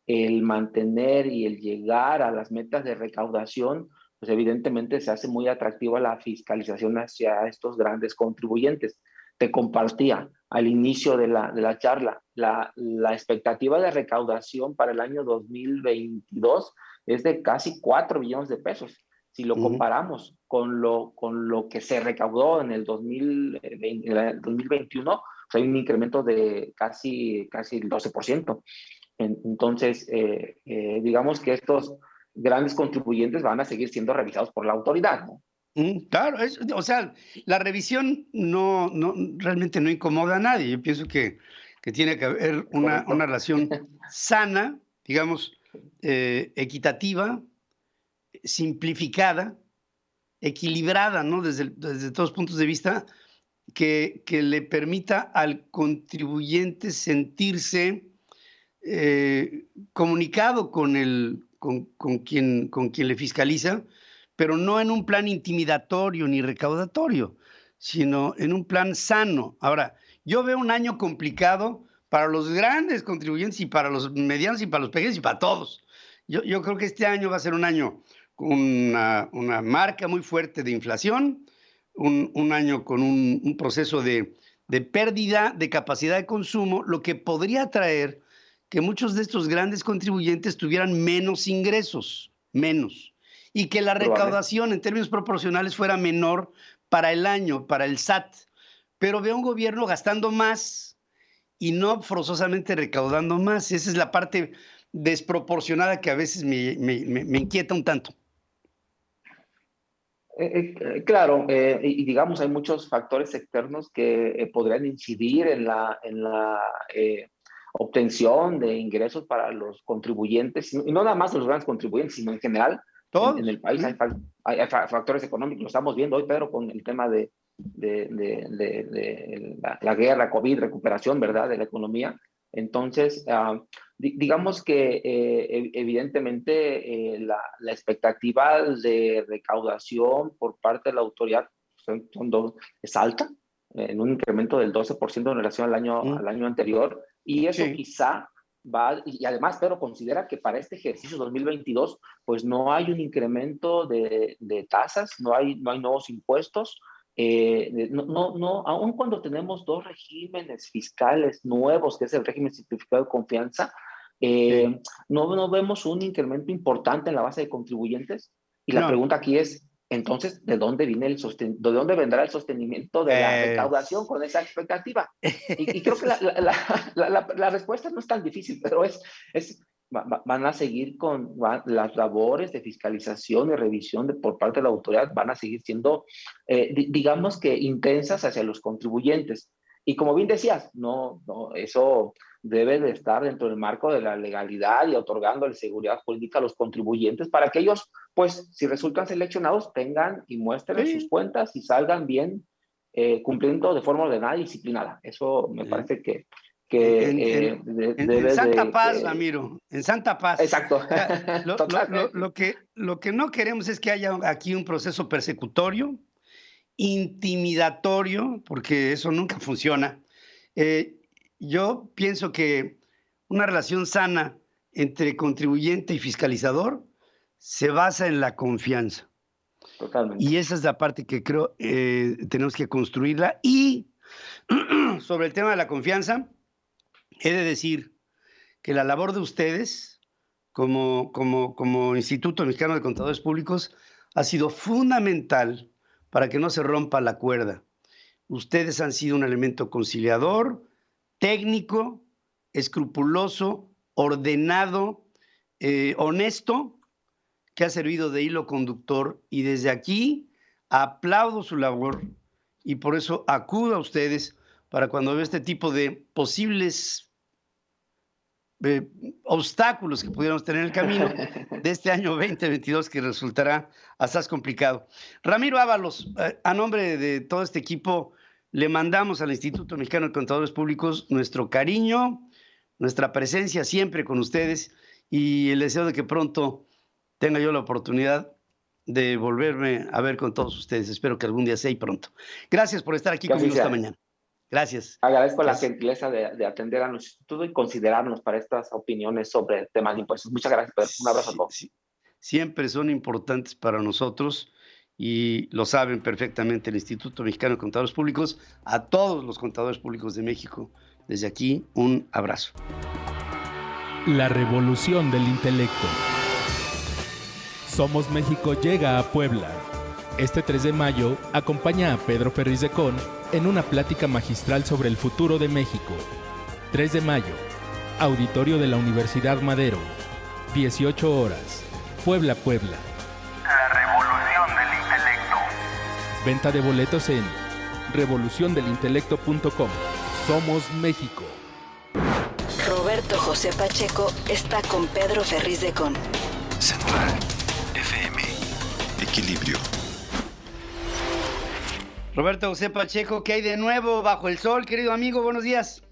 el mantener y el llegar a las metas de recaudación, pues evidentemente se hace muy atractiva la fiscalización hacia estos grandes contribuyentes. Te compartía al inicio de la charla, la expectativa de recaudación para el año 2022 es de casi 4 billones de pesos. Si lo comparamos con lo que se recaudó en el 2021, pues hay un incremento de casi el 12%. Entonces, digamos que estos grandes contribuyentes van a seguir siendo revisados por la autoridad, ¿no? Claro, o sea, la revisión realmente no incomoda a nadie. Yo pienso que tiene que haber una relación sana, digamos, equitativa, simplificada, equilibrada, ¿no? Desde todos los puntos de vista, que le permita al contribuyente sentirse comunicado con quien le fiscaliza, pero no en un plan intimidatorio ni recaudatorio, sino en un plan sano. Ahora, yo veo un año complicado para los grandes contribuyentes y para los medianos y para los pequeños y para todos. Yo creo que este año va a ser un año con una marca muy fuerte de inflación, un año con un proceso de pérdida de capacidad de consumo, lo que podría traer que muchos de estos grandes contribuyentes tuvieran menos ingresos, y que la recaudación en términos proporcionales fuera menor para el año, para el SAT. Pero veo un gobierno gastando más y no forzosamente recaudando más. Esa es la parte desproporcionada que a veces me inquieta un tanto. Claro, y digamos hay muchos factores externos que podrían incidir en la obtención de ingresos para los contribuyentes, y no nada más los grandes contribuyentes, sino en general. En el país hay factores económicos, lo estamos viendo hoy, Pedro, con el tema de la guerra, COVID, recuperación, ¿verdad?, de la economía. Entonces, digamos que evidentemente la expectativa de recaudación por parte de la autoridad es alta, en un incremento del 12% en relación al año anterior, y eso quizá va, y además, pero considera que para este ejercicio 2022, pues no hay un incremento de tasas, no hay nuevos impuestos, aun cuando tenemos dos regímenes fiscales nuevos, que es el régimen simplificado de confianza, no vemos un incremento importante en la base de contribuyentes, y la pregunta aquí es, entonces, ¿de dónde vendrá el sostenimiento de la recaudación con esa expectativa? Y creo que la respuesta no es tan difícil, pero van a seguir con las labores de fiscalización y revisión por parte de la autoridad, van a seguir siendo, digamos que intensas hacia los contribuyentes. Y como bien decías, eso debe de estar dentro del marco de la legalidad y otorgándole seguridad jurídica a los contribuyentes para que ellos, pues, si resultan seleccionados, tengan y muestren sus cuentas y salgan bien, cumpliendo de forma ordenada y disciplinada. Eso me parece que en Santa Paz, Ramiro, en Santa Paz. Exacto. Lo que no queremos es que haya aquí un proceso persecutorio, intimidatorio, porque eso nunca funciona. Yo pienso que una relación sana entre contribuyente y fiscalizador se basa en la confianza. Totalmente. Y esa es la parte que creo tenemos que construirla. Y sobre el tema de la confianza, he de decir que la labor de ustedes como Instituto Mexicano de Contadores Públicos ha sido fundamental para que no se rompa la cuerda. Ustedes han sido un elemento conciliador, técnico, escrupuloso, ordenado, honesto, que ha servido de hilo conductor, y desde aquí aplaudo su labor y por eso acudo a ustedes para cuando veo este tipo de posibles obstáculos que pudiéramos tener en el camino de este año 2022, que resultará hasta complicado. Ramiro Ábalos, a nombre de todo este equipo, le mandamos al Instituto Mexicano de Contadores Públicos nuestro cariño, nuestra presencia siempre con ustedes, y el deseo de que pronto tenga yo la oportunidad de volverme a ver con todos ustedes. Espero que algún día sea y pronto. Gracias por estar aquí conmigo esta mañana. Gracias. Agradezco la gentileza de atender a nuestro instituto y considerarnos para estas opiniones sobre temas de impuestos. Muchas gracias, Pedro. Un abrazo a todos. Siempre son importantes para nosotros y lo saben perfectamente el Instituto Mexicano de Contadores Públicos. A todos los contadores públicos de México, desde aquí, un abrazo. La revolución del intelecto. Somos México llega a Puebla. Este 3 de mayo, acompaña a Pedro Ferriz de Con en una plática magistral sobre el futuro de México. 3 de mayo, Auditorio de la Universidad Madero, 18 horas, Puebla, Puebla. La revolución del intelecto. Venta de boletos en revoluciondelintelecto.com. Somos México. Roberto José Pacheco está con Pedro Ferriz de Con. Central FM. Equilibrio. Roberto José Pacheco, ¿qué hay de nuevo bajo el sol, querido amigo? Buenos días.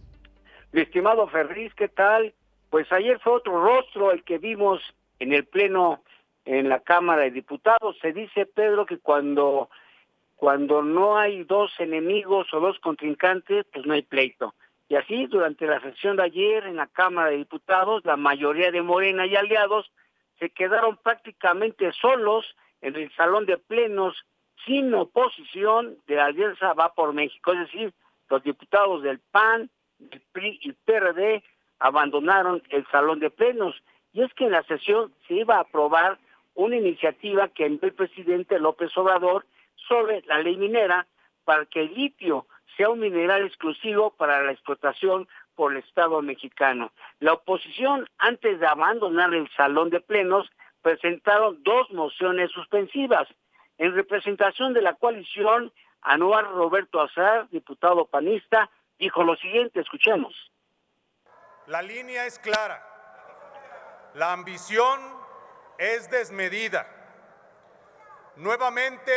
Mi estimado Ferriz, ¿qué tal? Pues ayer fue otro rostro el que vimos en el pleno en la Cámara de Diputados. Se dice, Pedro, que cuando no hay dos enemigos o dos contrincantes, pues no hay pleito. Y así, durante la sesión de ayer en la Cámara de Diputados, la mayoría de Morena y aliados se quedaron prácticamente solos en el salón de plenos, sin oposición de la Alianza Va por México. Es decir, los diputados del PAN, del PRI y PRD abandonaron el salón de plenos. Y es que en la sesión se iba a aprobar una iniciativa que envió el presidente López Obrador sobre la ley minera para que el litio sea un mineral exclusivo para la explotación por el Estado mexicano. La oposición, antes de abandonar el salón de plenos, presentaron dos mociones suspensivas. En representación de la coalición, Anuar Roberto Azar, diputado panista, dijo lo siguiente, escuchemos. La línea es clara. La ambición es desmedida. Nuevamente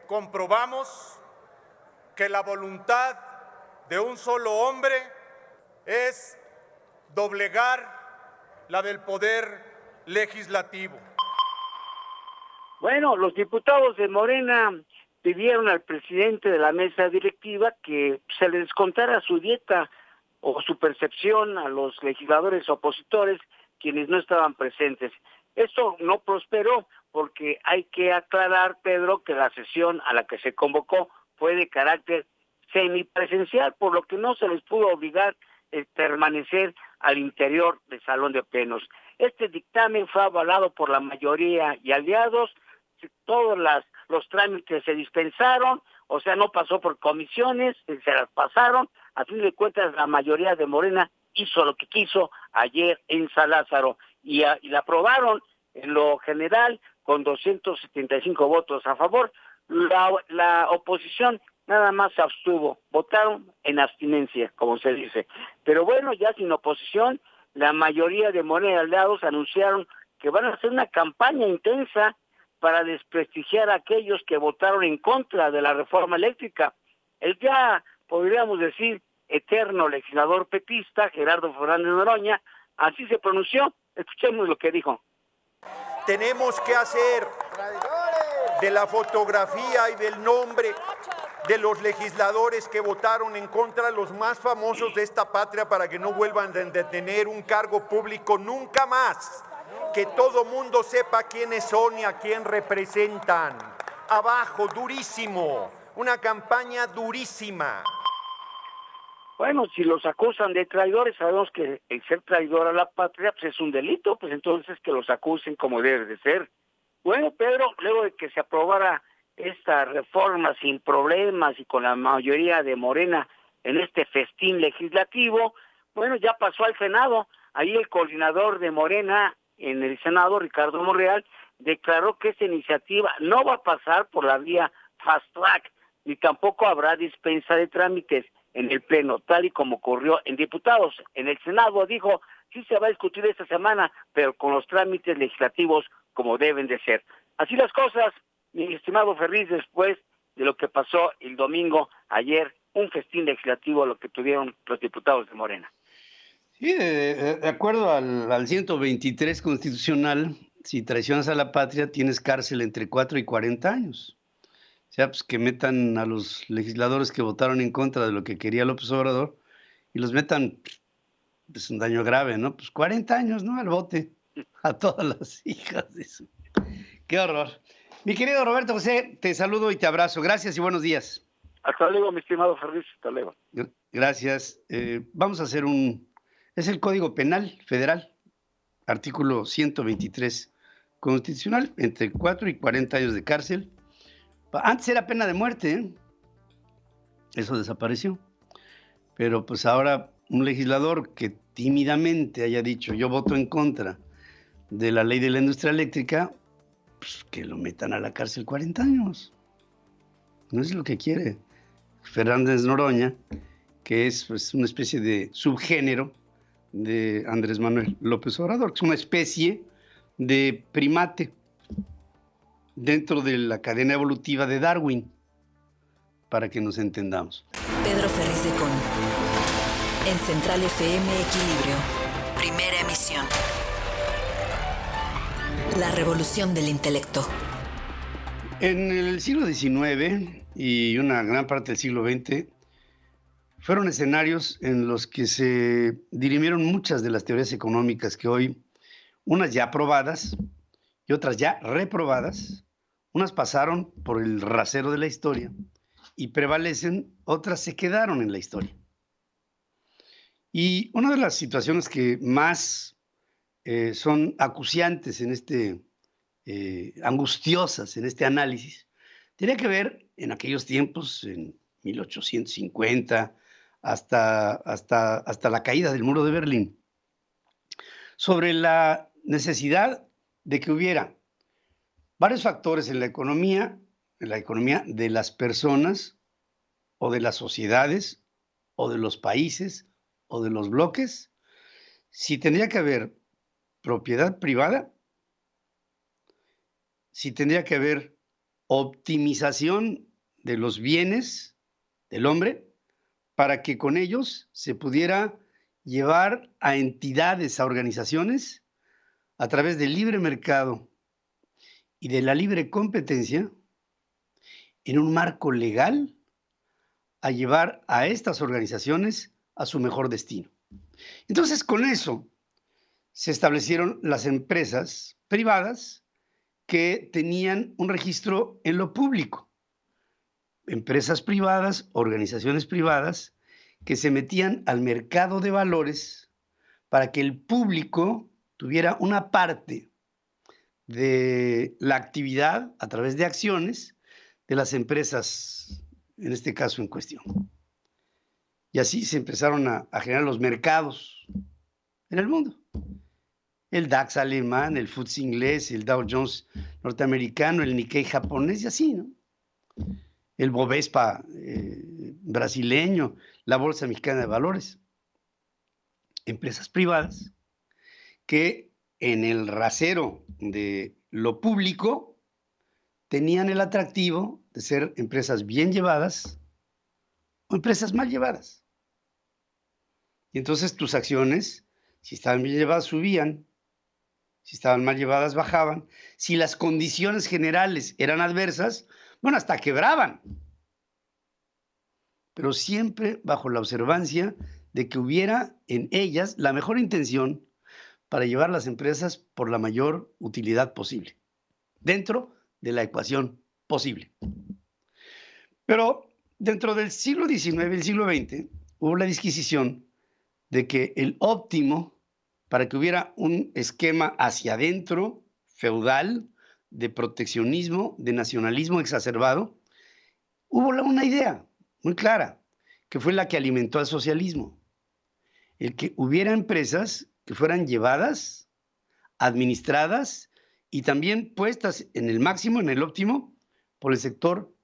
comprobamos que la voluntad de un solo hombre es doblegar la del poder legislativo. Bueno, los diputados de Morena pidieron al presidente de la mesa directiva que se le descontara su dieta o su percepción a los legisladores opositores quienes no estaban presentes. Esto no prosperó porque hay que aclarar, Pedro, que la sesión a la que se convocó fue de carácter semipresencial, por lo que no se les pudo obligar a permanecer al interior del salón de plenos. Este dictamen fue avalado por la mayoría y aliados, todos los trámites se dispensaron, o sea, no pasó por comisiones, se las pasaron. A fin de cuentas, la mayoría de Morena hizo lo que quiso ayer en San Lázaro y la aprobaron en lo general con 275 votos a favor. La oposición nada más se abstuvo, votaron en abstinencia, como se dice. Pero bueno, ya sin oposición, la mayoría de Morena y aliados anunciaron que van a hacer una campaña intensa para desprestigiar a aquellos que votaron en contra de la reforma eléctrica. El ya, podríamos decir, eterno legislador petista, Gerardo Fernández Noroña, así se pronunció. Escuchemos lo que dijo. Tenemos que hacer de la fotografía y del nombre de los legisladores que votaron en contra los más famosos de esta patria para que no vuelvan a tener un cargo público nunca más. Que todo mundo sepa quiénes son y a quién representan. Abajo, durísimo. Una campaña durísima. Bueno, si los acusan de traidores, sabemos que el ser traidor a la patria pues es un delito, pues entonces que los acusen como debe de ser. Bueno, Pedro, luego de que se aprobara esta reforma sin problemas y con la mayoría de Morena en este festín legislativo, bueno, ya pasó al Senado. Ahí el coordinador de Morena en el Senado, Ricardo Monreal, declaró que esta iniciativa no va a pasar por la vía fast track, ni tampoco habrá dispensa de trámites en el Pleno, tal y como ocurrió en diputados. En el Senado dijo, sí se va a discutir esta semana, pero con los trámites legislativos como deben de ser. Así las cosas, mi estimado Ferriz, después de lo que pasó el domingo, ayer, un festín legislativo lo que tuvieron los diputados de Morena. Sí, de acuerdo al 123 constitucional, si traicionas a la patria, tienes cárcel entre 4 y 40 años. O sea, pues que metan a los legisladores que votaron en contra de lo que quería López Obrador y los metan, pues un daño grave, ¿no? Pues 40 años, ¿no? Al bote, a todas las hijas de eso. ¡Qué horror! Mi querido Roberto José, te saludo y te abrazo. Gracias y buenos días. Hasta luego, mi estimado Ferriz. Hasta luego. Gracias. Vamos a hacer es el Código Penal Federal, artículo 123 constitucional, entre 4 y 40 años de cárcel. Antes era pena de muerte, ¿eh? Eso desapareció. Pero pues ahora un legislador que tímidamente haya dicho yo voto en contra de la ley de la industria eléctrica, pues que lo metan a la cárcel 40 años. No es lo que quiere Fernández Noroña, que es pues, una especie de subgénero de Andrés Manuel López Obrador, que es una especie de primate dentro de la cadena evolutiva de Darwin, para que nos entendamos. Pedro Ferriz de Con, en Central FM Equilibrio, primera emisión. La revolución del intelecto. En el siglo XIX y una gran parte del siglo XX fueron escenarios en los que se dirimieron muchas de las teorías económicas que hoy, unas ya aprobadas y otras ya reprobadas, unas pasaron por el rasero de la historia y prevalecen, otras se quedaron en la historia. Y una de las situaciones que más son acuciantes en angustiosas en este análisis, tenía que ver en aquellos tiempos, en 1850, hasta la caída del muro de Berlín, sobre la necesidad de que hubiera varios factores en la economía de las personas o de las sociedades o de los países o de los bloques, si tendría que haber propiedad privada, si tendría que haber optimización de los bienes del hombre para que con ellos se pudiera llevar a entidades, a organizaciones, a través del libre mercado y de la libre competencia, en un marco legal, a llevar a estas organizaciones a su mejor destino. Entonces, con eso se establecieron las empresas privadas que tenían un registro en lo público. Empresas privadas, organizaciones privadas, que se metían al mercado de valores para que el público tuviera una parte de la actividad a través de acciones de las empresas, en este caso en cuestión. Y así se empezaron a generar los mercados en el mundo. El DAX alemán, el FTSE inglés, el Dow Jones norteamericano, el Nikkei japonés y así, ¿no? El Bovespa brasileño, la Bolsa Mexicana de Valores. Empresas privadas que en el rasero de lo público tenían el atractivo de ser empresas bien llevadas o empresas mal llevadas. Y entonces tus acciones, si estaban bien llevadas, subían, si estaban mal llevadas, bajaban. Si las condiciones generales eran adversas, bueno, hasta quebraban. Pero siempre bajo la observancia de que hubiera en ellas la mejor intención para llevar las empresas por la mayor utilidad posible, dentro de la ecuación posible. Pero dentro del siglo XIX y el siglo XX hubo la disquisición de que el óptimo, para que hubiera un esquema hacia adentro, feudal, de proteccionismo, de nacionalismo exacerbado, hubo una idea muy clara, que fue la que alimentó al socialismo. El que hubiera empresas que fueran llevadas, administradas y también puestas en el máximo, en el óptimo, por el sector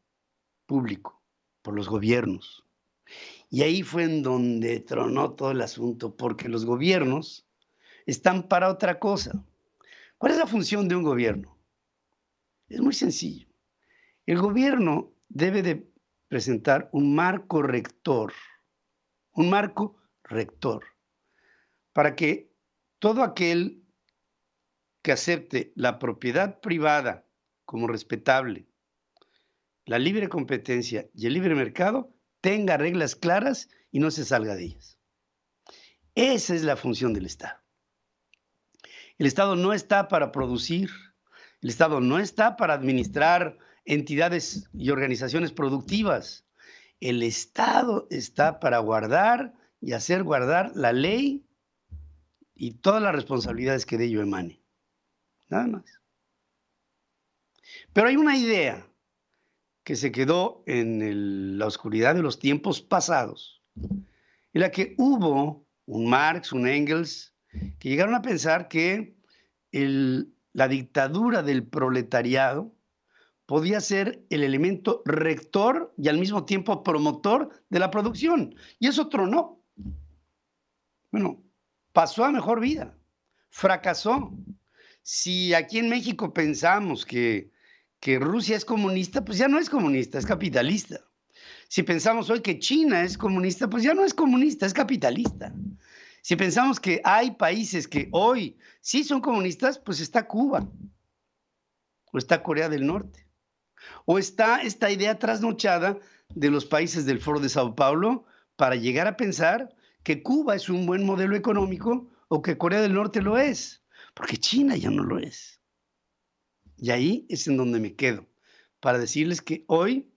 público, por los gobiernos. Y ahí fue en donde tronó todo el asunto, porque los gobiernos están para otra cosa. ¿Cuál es la función de un gobierno? Es muy sencillo. El gobierno debe de presentar un marco rector, para que todo aquel que acepte la propiedad privada como respetable, la libre competencia y el libre mercado tenga reglas claras y no se salga de ellas. Esa es la función del Estado. El Estado no está para producir, el Estado no está para administrar entidades y organizaciones productivas. El Estado está para guardar y hacer guardar la ley y todas las responsabilidades que de ello emane. Nada más. Pero hay una idea que se quedó en la oscuridad de los tiempos pasados, en la que hubo un Marx, un Engels, que llegaron a pensar que la dictadura del proletariado podía ser el elemento rector y al mismo tiempo promotor de la producción. Y eso tronó. Bueno, pasó a mejor vida, fracasó. Si aquí en México pensamos que Rusia es comunista, pues ya no es comunista, es capitalista. Si pensamos hoy que China es comunista, pues ya no es comunista, es capitalista. Si pensamos que hay países que hoy sí son comunistas, pues está Cuba, o está Corea del Norte, o está esta idea trasnochada de los países del Foro de Sao Paulo para llegar a pensar que Cuba es un buen modelo económico o que Corea del Norte lo es, porque China ya no lo es. Y ahí es en donde me quedo, para decirles que hoy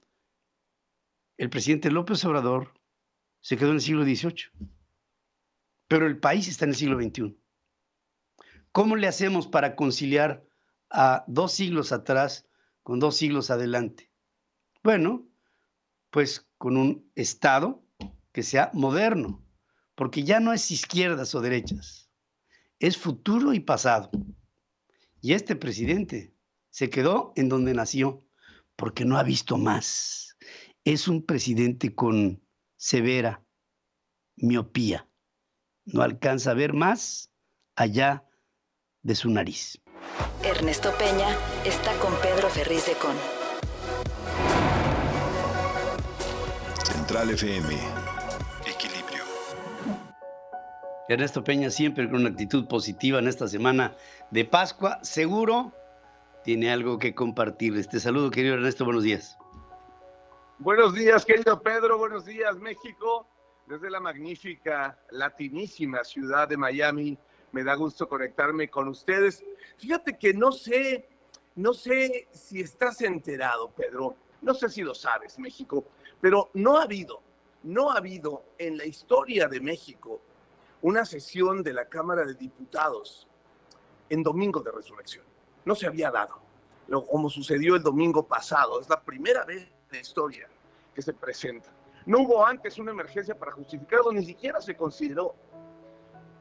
el presidente López Obrador se quedó en el siglo XVIII, pero el país está en el siglo XXI. ¿Cómo le hacemos para conciliar a 2 siglos atrás con 2 siglos adelante? Bueno, pues con un Estado que sea moderno, porque ya no es izquierdas o derechas, es futuro y pasado. Y este presidente se quedó en donde nació, porque no ha visto más. Es un presidente con severa miopía. No alcanza a ver más allá de su nariz. Ernesto Peña está con Pedro Ferriz de Con. Central FM. Equilibrio. Ernesto Peña siempre con una actitud positiva en esta semana de Pascua. Seguro tiene algo que compartirles. Te saludo, querido Ernesto. Buenos días. Buenos días, querido Pedro. Buenos días, México. Desde la magnífica, latinísima ciudad de Miami, me da gusto conectarme con ustedes. Fíjate que no sé si estás enterado, Pedro, no sé si lo sabes, México, pero no ha habido en la historia de México una sesión de la Cámara de Diputados en Domingo de Resurrección. No se había dado, como sucedió el domingo pasado. Es la primera vez en la historia que se presenta. No hubo antes una emergencia para justificarlo, ni siquiera se consideró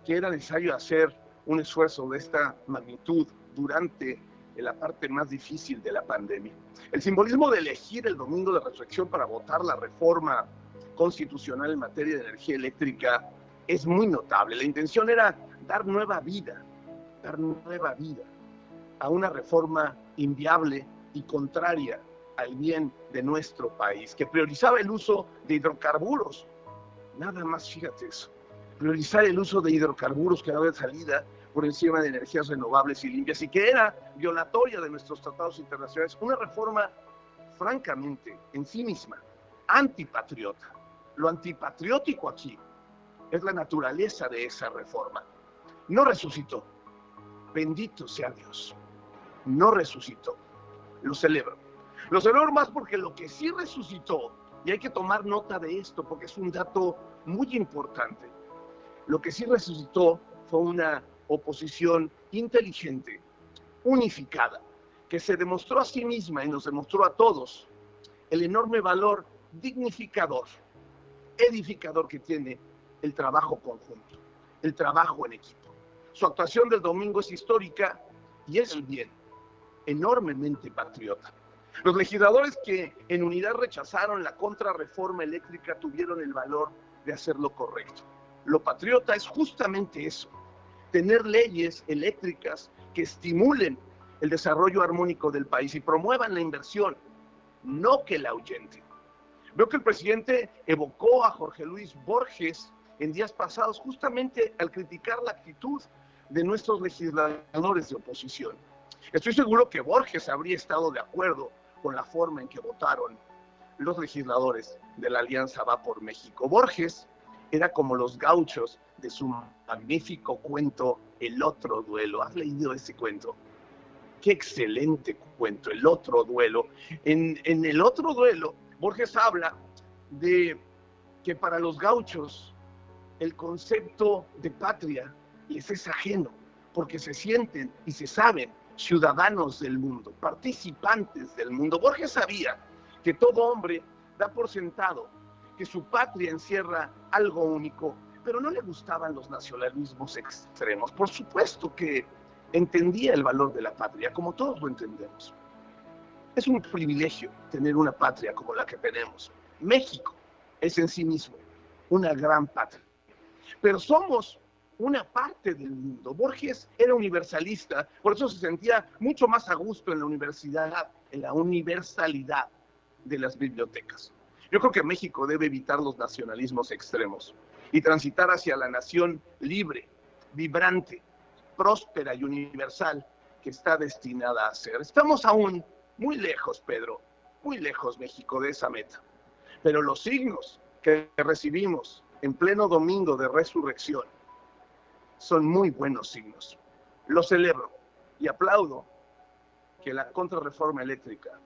que era necesario hacer un esfuerzo de esta magnitud durante la parte más difícil de la pandemia. El simbolismo de elegir el Domingo de Resurrección para votar la reforma constitucional en materia de energía eléctrica es muy notable. La intención era dar nueva vida a una reforma inviable y contraria al bien de nuestro país, que priorizaba el uso de hidrocarburos. Nada más, fíjate eso. Priorizar el uso de hidrocarburos que daba de salida por encima de energías renovables y limpias, y que era violatoria de nuestros tratados internacionales. Una reforma, francamente, en sí misma, antipatriota. Lo antipatriótico aquí es la naturaleza de esa reforma. No resucitó. Bendito sea Dios. No resucitó. Lo celebro. Lo celebro más porque lo que sí resucitó Y hay que tomar nota de esto porque es un dato muy importante. Lo que sí resucitó fue una oposición inteligente, unificada, que se demostró a sí misma y nos demostró a todos el enorme valor dignificador, edificador que tiene el trabajo conjunto, el trabajo en equipo. Su actuación del domingo es histórica y es bien, enormemente patriota. Los legisladores que en unidad rechazaron la contrarreforma eléctrica tuvieron el valor de hacer lo correcto. Lo patriota es justamente eso, tener leyes eléctricas que estimulen el desarrollo armónico del país y promuevan la inversión, no que la ahuyenten. Veo que el presidente evocó a Jorge Luis Borges en días pasados justamente al criticar la actitud de nuestros legisladores de oposición. Estoy seguro que Borges habría estado de acuerdo con la forma en que votaron los legisladores de la Alianza Va por México. Borges era como los gauchos de su magnífico cuento El Otro Duelo. ¿Has leído ese cuento? Qué excelente cuento, El Otro Duelo. En El Otro Duelo, Borges habla de que para los gauchos el concepto de patria les es ajeno, porque se sienten y se saben ciudadanos del mundo, participantes del mundo. Borges sabía que todo hombre da por sentado que su patria encierra algo único, pero no le gustaban los nacionalismos extremos. Por supuesto que entendía el valor de la patria, como todos lo entendemos. Es un privilegio tener una patria como la que tenemos. México es en sí mismo una gran patria, pero somos una parte del mundo. Borges era universalista, por eso se sentía mucho más a gusto en la universidad, en la universalidad de las bibliotecas. Yo creo que México debe evitar los nacionalismos extremos y transitar hacia la nación libre, vibrante, próspera y universal que está destinada a ser. Estamos aún muy lejos, Pedro, muy lejos, México, de esa meta. Pero los signos que recibimos en pleno domingo de resurrección son muy buenos signos. Lo celebro y aplaudo que la contrarreforma eléctrica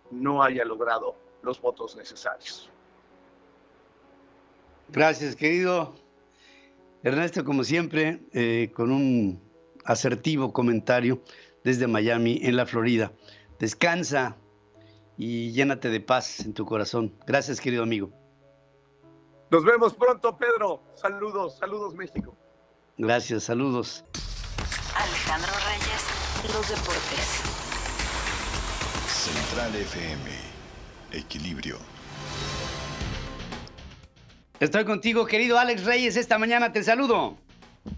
no haya logrado los votos necesarios. Gracias, querido Ernesto, como siempre, con un asertivo comentario desde Miami, en la Florida. Descansa y llénate de paz en tu corazón. Gracias, querido amigo. Nos vemos pronto, Pedro. Saludos, saludos, México. Gracias, saludos. Alejandro Reyes, los deportes. Central FM, equilibrio. Estoy contigo, querido Alex Reyes, esta mañana te saludo.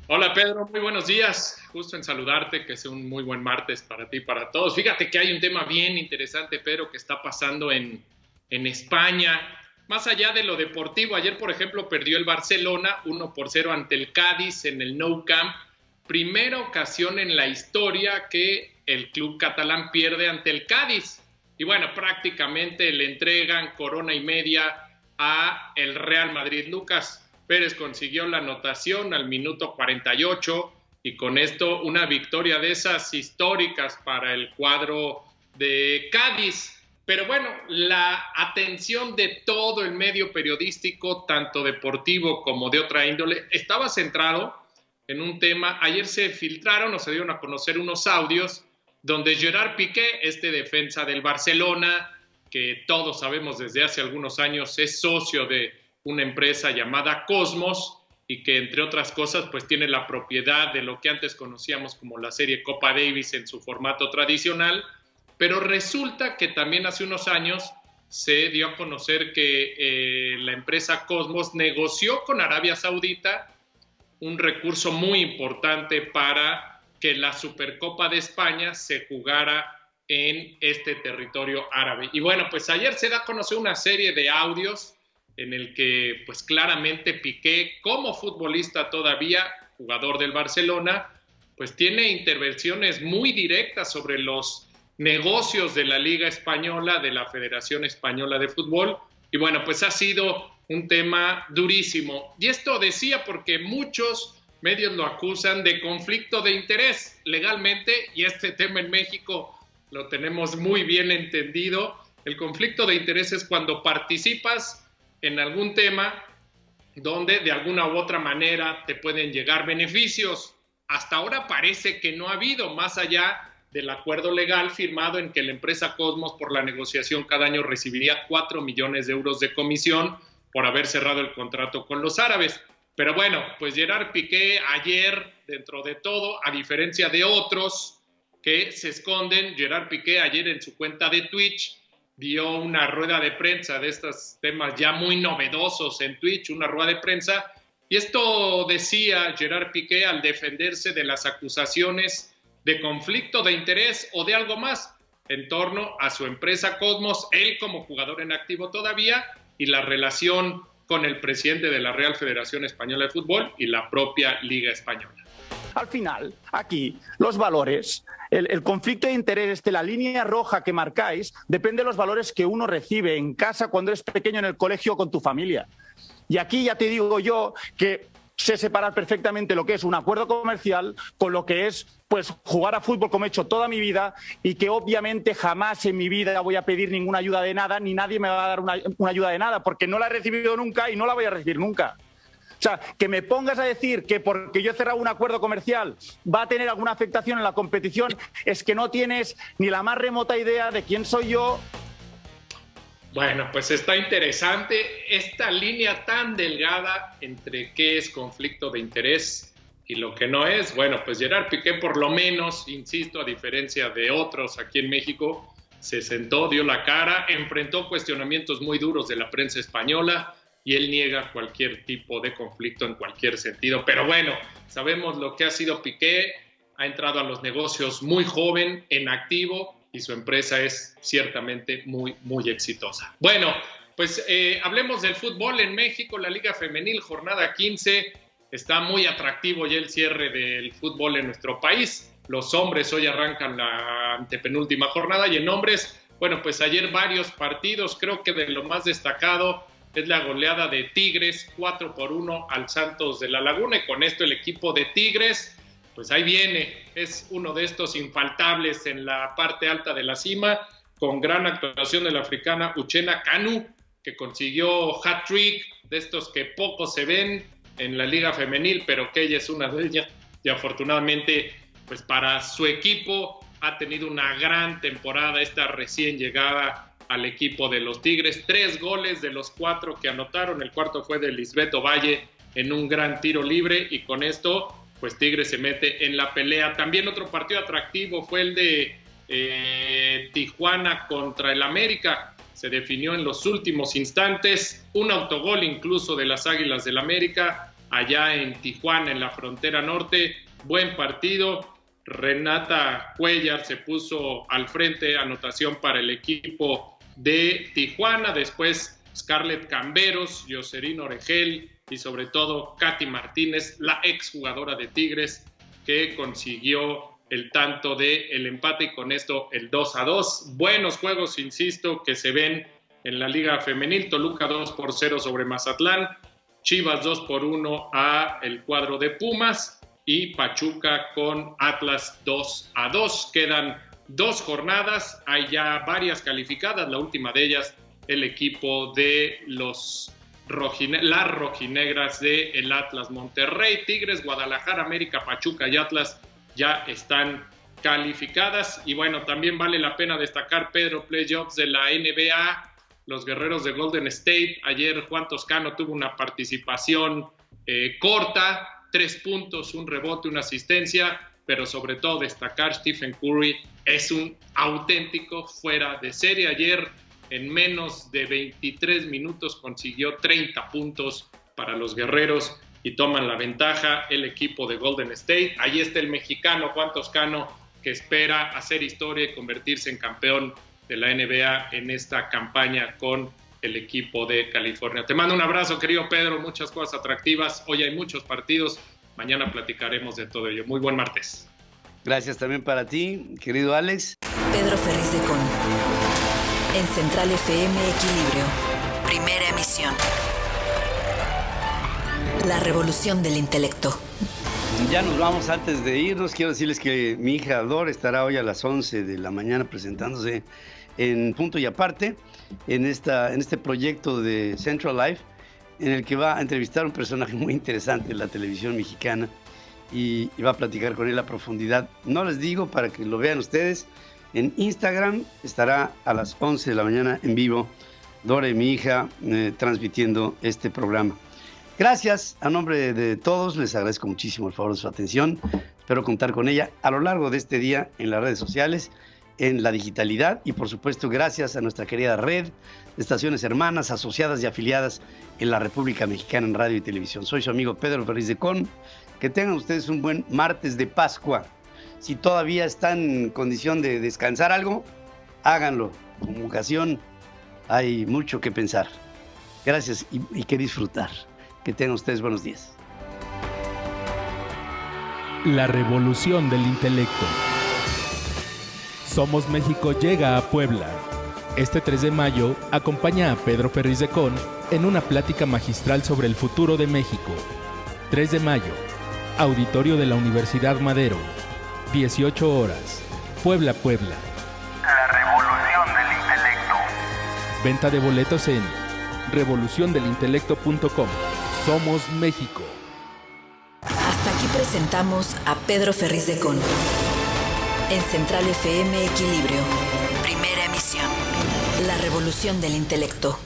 Hola Pedro, muy buenos días. Justo en saludarte, que sea un muy buen martes para ti y para todos. Fíjate que hay un tema bien interesante, Pedro, que está pasando en España. Más allá de lo deportivo, ayer, por ejemplo, perdió el Barcelona 1-0 ante el Cádiz en el Nou Camp. Primera ocasión en la historia que el club catalán pierde ante el Cádiz. Y bueno, prácticamente le entregan corona y media a el Real Madrid. Lucas Pérez consiguió la anotación al minuto 48 y con esto una victoria de esas históricas para el cuadro de Cádiz. Pero bueno, la atención de todo el medio periodístico, tanto deportivo como de otra índole, estaba centrado en un tema. Ayer se filtraron o se dieron a conocer unos audios donde Gerard Piqué, defensa del Barcelona, que todos sabemos desde hace algunos años es socio de una empresa llamada Cosmos y que entre otras cosas pues tiene la propiedad de lo que antes conocíamos como la serie Copa Davis en su formato tradicional, pero resulta que también hace unos años se dio a conocer que la empresa Cosmos negoció con Arabia Saudita un recurso muy importante para que la Supercopa de España se jugara en este territorio árabe. Y bueno, pues ayer se da a conocer una serie de audios en el que pues claramente Piqué, como futbolista todavía, jugador del Barcelona, pues tiene intervenciones muy directas sobre los negocios de la Liga Española, de la Federación Española de Fútbol. Y bueno, pues ha sido un tema durísimo. Y esto decía porque muchos medios lo acusan de conflicto de interés legalmente, y este tema en México lo tenemos muy bien entendido. El conflicto de interés es cuando participas en algún tema donde de alguna u otra manera te pueden llegar beneficios. Hasta ahora parece que no ha habido, más allá del acuerdo legal firmado en que la empresa Cosmos por la negociación cada año recibiría 4 millones de euros de comisión por haber cerrado el contrato con los árabes. Pero bueno, pues Gerard Piqué ayer, dentro de todo, a diferencia de otros que se esconden, Gerard Piqué ayer en su cuenta de Twitch dio una rueda de prensa de estos temas ya muy novedosos en Twitch, una rueda de prensa, y esto decía Gerard Piqué al defenderse de las acusaciones de conflicto de interés o de algo más en torno a su empresa Cosmos, él como jugador en activo todavía, y la relación con el presidente de la Real Federación Española de Fútbol y la propia Liga Española. Al final, aquí, los valores, el conflicto de interés, la línea roja que marcáis, depende de los valores que uno recibe en casa cuando eres pequeño, en el colegio o con tu familia. Y aquí ya te digo yo que sé separar perfectamente lo que es un acuerdo comercial con lo que es pues jugar a fútbol como he hecho toda mi vida, y que obviamente jamás en mi vida voy a pedir ninguna ayuda de nada, ni nadie me va a dar una ayuda de nada, porque no la he recibido nunca y no la voy a recibir nunca. O sea, que me pongas a decir que porque yo he cerrado un acuerdo comercial va a tener alguna afectación en la competición, es que no tienes ni la más remota idea de quién soy yo. Bueno, pues está interesante esta línea tan delgada entre qué es conflicto de interés y lo que no es. Bueno, pues Gerard Piqué por lo menos, insisto, a diferencia de otros aquí en México, se sentó, dio la cara, enfrentó cuestionamientos muy duros de la prensa española y él niega cualquier tipo de conflicto en cualquier sentido. Pero bueno, sabemos lo que ha sido Piqué, ha entrado a los negocios muy joven, en activo, y su empresa es ciertamente muy, muy exitosa. Bueno, pues hablemos del fútbol en México, la Liga Femenil, jornada 15, está muy atractivo ya el cierre del fútbol en nuestro país. Los hombres hoy arrancan la antepenúltima jornada y en hombres, bueno, pues ayer varios partidos, creo que de lo más destacado es la goleada de Tigres, 4-1 al Santos de la Laguna, y con esto el equipo de Tigres, pues ahí viene, es uno de estos infaltables en la parte alta de la cima, con gran actuación de la africana Uchenna Kanu, que consiguió hat-trick, de estos que pocos se ven en la Liga Femenil, pero que ella es una de ellas, y afortunadamente, pues para su equipo, ha tenido una gran temporada esta recién llegada al equipo de los Tigres. 3 goles de los 4 que anotaron, el cuarto fue de Lisbeth Ovalle en un gran tiro libre, y con esto pues Tigres se mete en la pelea. También otro partido atractivo fue el de Tijuana contra el América. Se definió en los últimos instantes, un autogol incluso de las Águilas del América, allá en Tijuana, en la frontera norte. Buen partido. Renata Cuellar se puso al frente, anotación para el equipo de Tijuana. Después Scarlett Camberos, Yoserín Oregel y sobre todo Katy Martínez, la exjugadora de Tigres, que consiguió el tanto del empate y con esto el 2-2. Buenos juegos, insisto, que se ven en la Liga Femenil. Toluca 2-0 sobre Mazatlán, Chivas 2-1 a el cuadro de Pumas y Pachuca con Atlas 2-2. Quedan 2 jornadas, hay ya varias calificadas, la última de ellas el equipo de las rojinegras de el Atlas. Monterrey, Tigres, Guadalajara, América, Pachuca y Atlas ya están calificadas. Y bueno, también vale la pena destacar, Pedro, playoffs de la NBA, los guerreros de Golden State. Ayer Juan Toscano tuvo una participación corta, 3 puntos, un rebote, una asistencia, pero sobre todo destacar Stephen Curry, es un auténtico fuera de serie. Ayer en menos de 23 minutos consiguió 30 puntos para los guerreros y toman la ventaja el equipo de Golden State. Ahí está el mexicano Juan Toscano, que espera hacer historia y convertirse en campeón de la NBA en esta campaña con el equipo de California. Te mando un abrazo, querido Pedro, muchas cosas atractivas. Hoy hay muchos partidos, mañana platicaremos de todo ello. Muy buen martes. Gracias también para ti, querido Alex. Pedro Ferriz de Con. En Central FM Equilibrio. Primera emisión. La revolución del intelecto. Ya nos vamos. Antes de irnos, quiero decirles que mi hija Dor estará hoy a las 11 de la mañana presentándose en Punto y Aparte, en este proyecto de Central Life, en el que va a entrevistar a un personaje muy interesante en la televisión mexicana y va a platicar con él a profundidad. No les digo para que lo vean ustedes. En Instagram estará a las 11 de la mañana en vivo Dore, mi hija, transmitiendo este programa. Gracias, a nombre de todos, les agradezco muchísimo el favor de su atención. Espero contar con ella a lo largo de este día en las redes sociales, en la digitalidad y, por supuesto, gracias a nuestra querida red de estaciones hermanas, asociadas y afiliadas en la República Mexicana en radio y televisión. Soy su amigo Pedro Ferriz de Con. Que tengan ustedes un buen martes de Pascua. Si todavía están en condición de descansar algo, háganlo. Con vocación hay mucho que pensar. Gracias y que disfrutar. Que tengan ustedes buenos días. La revolución del intelecto. Somos México llega a Puebla. Este 3 de mayo acompaña a Pedro Ferriz de Con en una plática magistral sobre el futuro de México. 3 de mayo, Auditorio de la Universidad Madero. 18 horas. Puebla, Puebla. La revolución del intelecto. Venta de boletos en revoluciondelintelecto.com. Somos México. Hasta aquí presentamos a Pedro Ferriz de Con. En Central FM Equilibrio. Primera emisión. La revolución del intelecto.